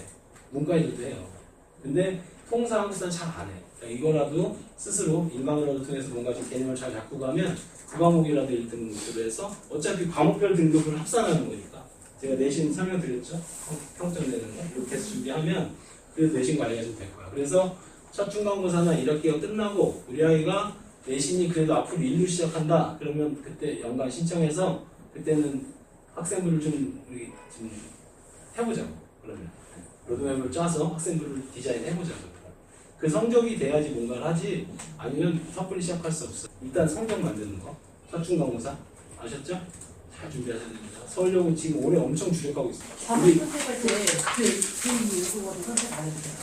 문과에도 해요. 근데 통사, 한국사는 잘 안 해. 그러니까 이거라도 스스로 인강으로도 통해서 뭔가 좀 개념을 잘 잡고 가면 그 과목이라도 1등급으로 해서 어차피 과목별 등급을 합산하는 거니까 제가 내신 설명드렸죠? 평점 내는 거 이렇게 해서 준비하면 그래도 내신 관리가 좀 될 거야. 그래서 첫 중간고사나 1학기가 끝나고 우리 아이가 내신이 그래도 앞으로 1루 시작한다 그러면 그때 연간 신청해서 그때는 학생부를 좀 우리 좀 해보자고. 그러면 로드맵을 짜서 학생부를 디자인해보자고. 그 성적이 돼야지 뭔가를 하지 아니면 섣불리 시작할 수 없어. 일단 성적 만드는 거 첫 중간고사 아셨죠? 잘 준비하셔야 됩니다. 서울여고 지금 올해 엄청 주력하고 있어요. 과목 선택할 때 제2외국어도 선택 안 해도 돼요?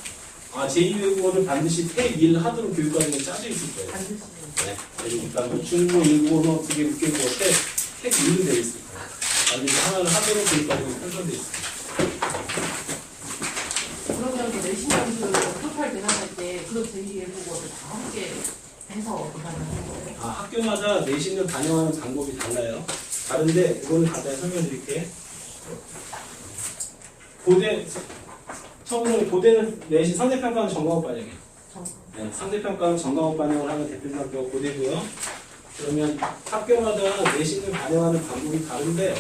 제2외국어를 반드시 태1하도록 교육과정에 짜져 있을 거예요. 반드시. 네. 그러니까 뭐 중국어, 일본어, 어떻게 웃기고 태1로 되어 있을 거예요. 반드시 하나를 하도록 교육과정에 편성되어 있을 거예요. 그러면 그 내신 점수를 토탈 계산할 때 그런 제2외국어를 다 함께 해서 계산을 하는 거예요? 학교마다 내신을 반영하는 방법이 달라요. 다른데 이거는 간단히 설명드릴게요. 처음으로 고대는 내신 상대평가는 정과목 반영이에요. 네, 상대평가는 정과목 반영을 하는 대표적 학교가 고대고요. 그러면 학교마다 내신을 반영하는 방법이 다른데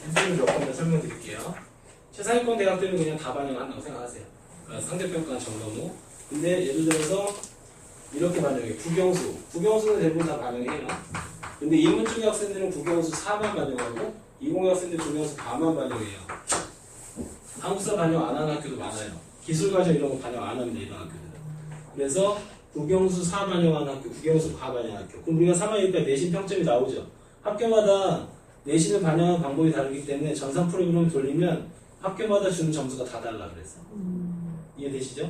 샘플을 몇 번 더 설명드릴게요. 최상위권 대학들은 그냥 다 반영한다고 생각하세요. 그러니까 상대평가는 정과목. 근데 예를 들어서 이렇게 반영해요. 국영수는 대부분 다 반영해요. 근데 인문 쪽의 학생들은 국영수 4만 반영하고 이공의 학생들 국영수 반만 반영해요. 한국사 반영 안 하는 학교도 많아요. 기술과정 이런 거 반영 안 합니다. 이런 학교들은. 그래서 국영수 4 반영하는 학교, 국영수 4 반영하는 학교. 그럼 우리가 3학년이니까 내신 평점이 나오죠. 학교마다 내신을 반영하는 방법이 다르기 때문에 전산 프로그램을 돌리면 학교마다 주는 점수가 다 달라 그래서. 이해되시죠?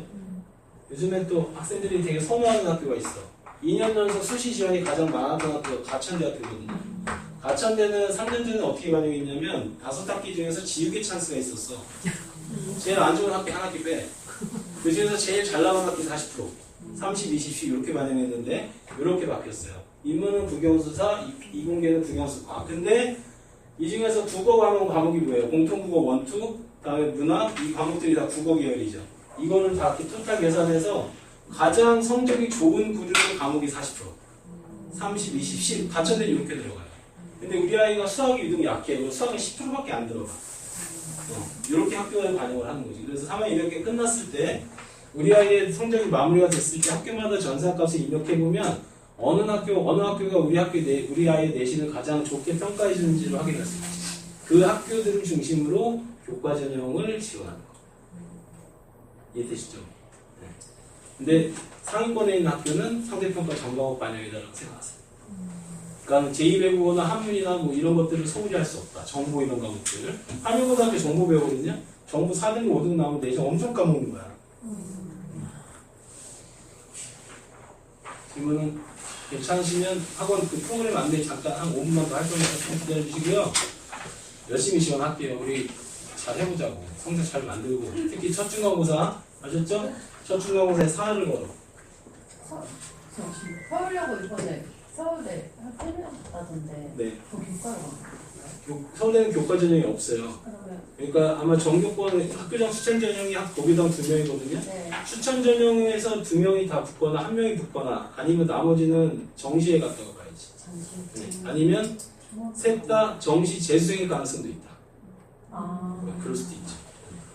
요즘에 또 학생들이 되게 선호하는 학교가 있어. 2년 연속 수시 지원이 가장 많았던 학교가 가천대학교거든요. 가천대는 3년 전에 어떻게 반영했냐면 5학기 중에서 지우개 찬스가 있었어. 제일 안 좋은 학기 한 학기 빼. 그 중에서 제일 잘 나간 학기 40%, 30, 20, 10 이렇게 반영했는데 이렇게 바뀌었어요. 인문은 국영수사, 이공계는 국영수과. 근데 이 중에서 국어 과목이 뭐예요? 공통국어 1, 2, 그다음에 문화 이 과목들이 다 국어 계열이죠. 이거를 다 이렇게 토탈 계산해서 가장 성적이 좋은 부류의 과목이 40%, 30, 20, 10 가천대는 이렇게 들어가요. 근데 우리 아이가 수학이 유독 약해. 수학이 10%밖에 안 들어가. 이렇게 학교에 반영을 하는 거지. 그래서 3학년 이렇게 끝났을 때 우리 아이의 성적이 마무리가 됐을 때 학교마다 전산값을 입력해보면 어느 학교가 우리 아이의 내신을 가장 좋게 평가해 주는지를 확인할 수 있어요. 그 학교들을 중심으로 교과 전형을 지원하는 거. 이해되시죠? 네. 근데 상위권에 있는 학교는 상대평가 정과목 반영이라고 생각하세요. 그러니까 제2외국어나 한문이나 뭐 이런 것들을 소홀히 할 수 없다. 정보 이런 과목들을. 한일고등학교 정보 배우거든요. 정보 4등, 5등 나오면 내신 엄청 까먹는 거야. 질문은 괜찮으시면 학원 그 프로그램 안내 잠깐 한 5분만 더 할 거니까 좀 기다려주시고요. 열심히 지원할게요. 우리 잘 해보자고. 성적 잘 만들고. 특히 첫 중간고사 아셨죠? 첫 중간고사에 4를 걸어. 서울여고 이번에 서울대 한 3명 갔다던데 네. 그 교과로 서울대는 교과 전형이 없어요. 그러면 그러니까 아마 전교권 학교장 추천 전형이 고비당 2명이거든요. 네. 추천 전형에서 2명이 다 붙거나 1명이 붙거나 아니면 나머지는 정시에 갔다가 가야지. 잠시 네. 아니면 셋 다 정시 재수생일 가능성도 있다. 그럴 수도 있죠.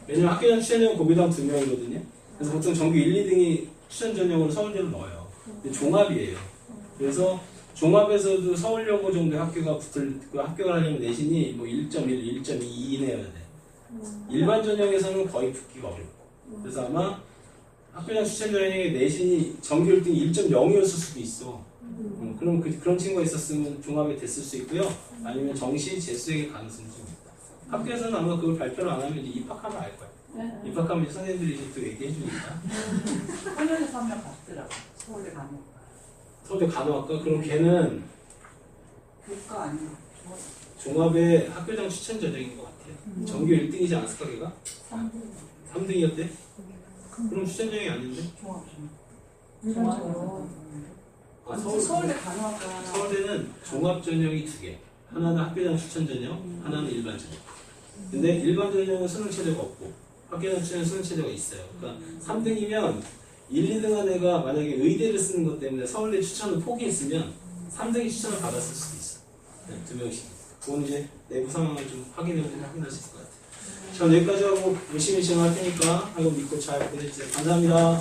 왜냐면 학교장 추천 전형 고비당 2명이거든요. 그래서 보통 전교 1, 2등이 추천 전형으로 서울대를 넣어요. 근데 종합이에요. 그래서 종합에서도 서울여고 정도의 학교가 그 학교가 하려면 내신이 뭐 1.1, 1.2 이내여야 돼. 일반 전형에서는 거의 붙기가 어렵고. 그래서 아마 학교장 추천 전형의 내신이 정규 1등이 1.0이었을 수도 있어. 그럼 그런 친구가 있었으면 종합이 됐을 수 있고요. 아니면 정시 재수생의 가능성이 좀 있다. 학교에서는 아마 그걸 발표를 안 하면 이제 입학하면 알 거야. 네. 입학하면 선생님들이 이제 또 얘기해 주니까. 한여에서 한 명 갔더라고. 서울대 간호과. 서울대 간호학과 그럼 걔는 교과 아니고 종합의 학교장 추천 전형인 것 같아요. 정규 1등이지 않았을까 걔가? 3등이었대? 그럼 추천 전형이 아닌데? 종합. 아, 서울대 간호학과. 서울대는 종합 전형이 2개. 하나는 학교장 추천 전형, 하나는 일반 전형. 근데 일반 전형은 수능 체제가 없고 학교장 추천은 수능 체제가 있어요. 그러니까 3등이면 1, 2등한 애가 만약에 의대를 쓰는 것 때문에 서울대 추천을 포기했으면 3등이 추천을 받았을 수도 있어. 네, 2명씩. 그건 이제 내부 상황을 좀 확인하실 수 있을 것 같아요. 전 여기까지 하고 열심히 진행할 테니까 하고 믿고 잘 보내주세요. 감사합니다.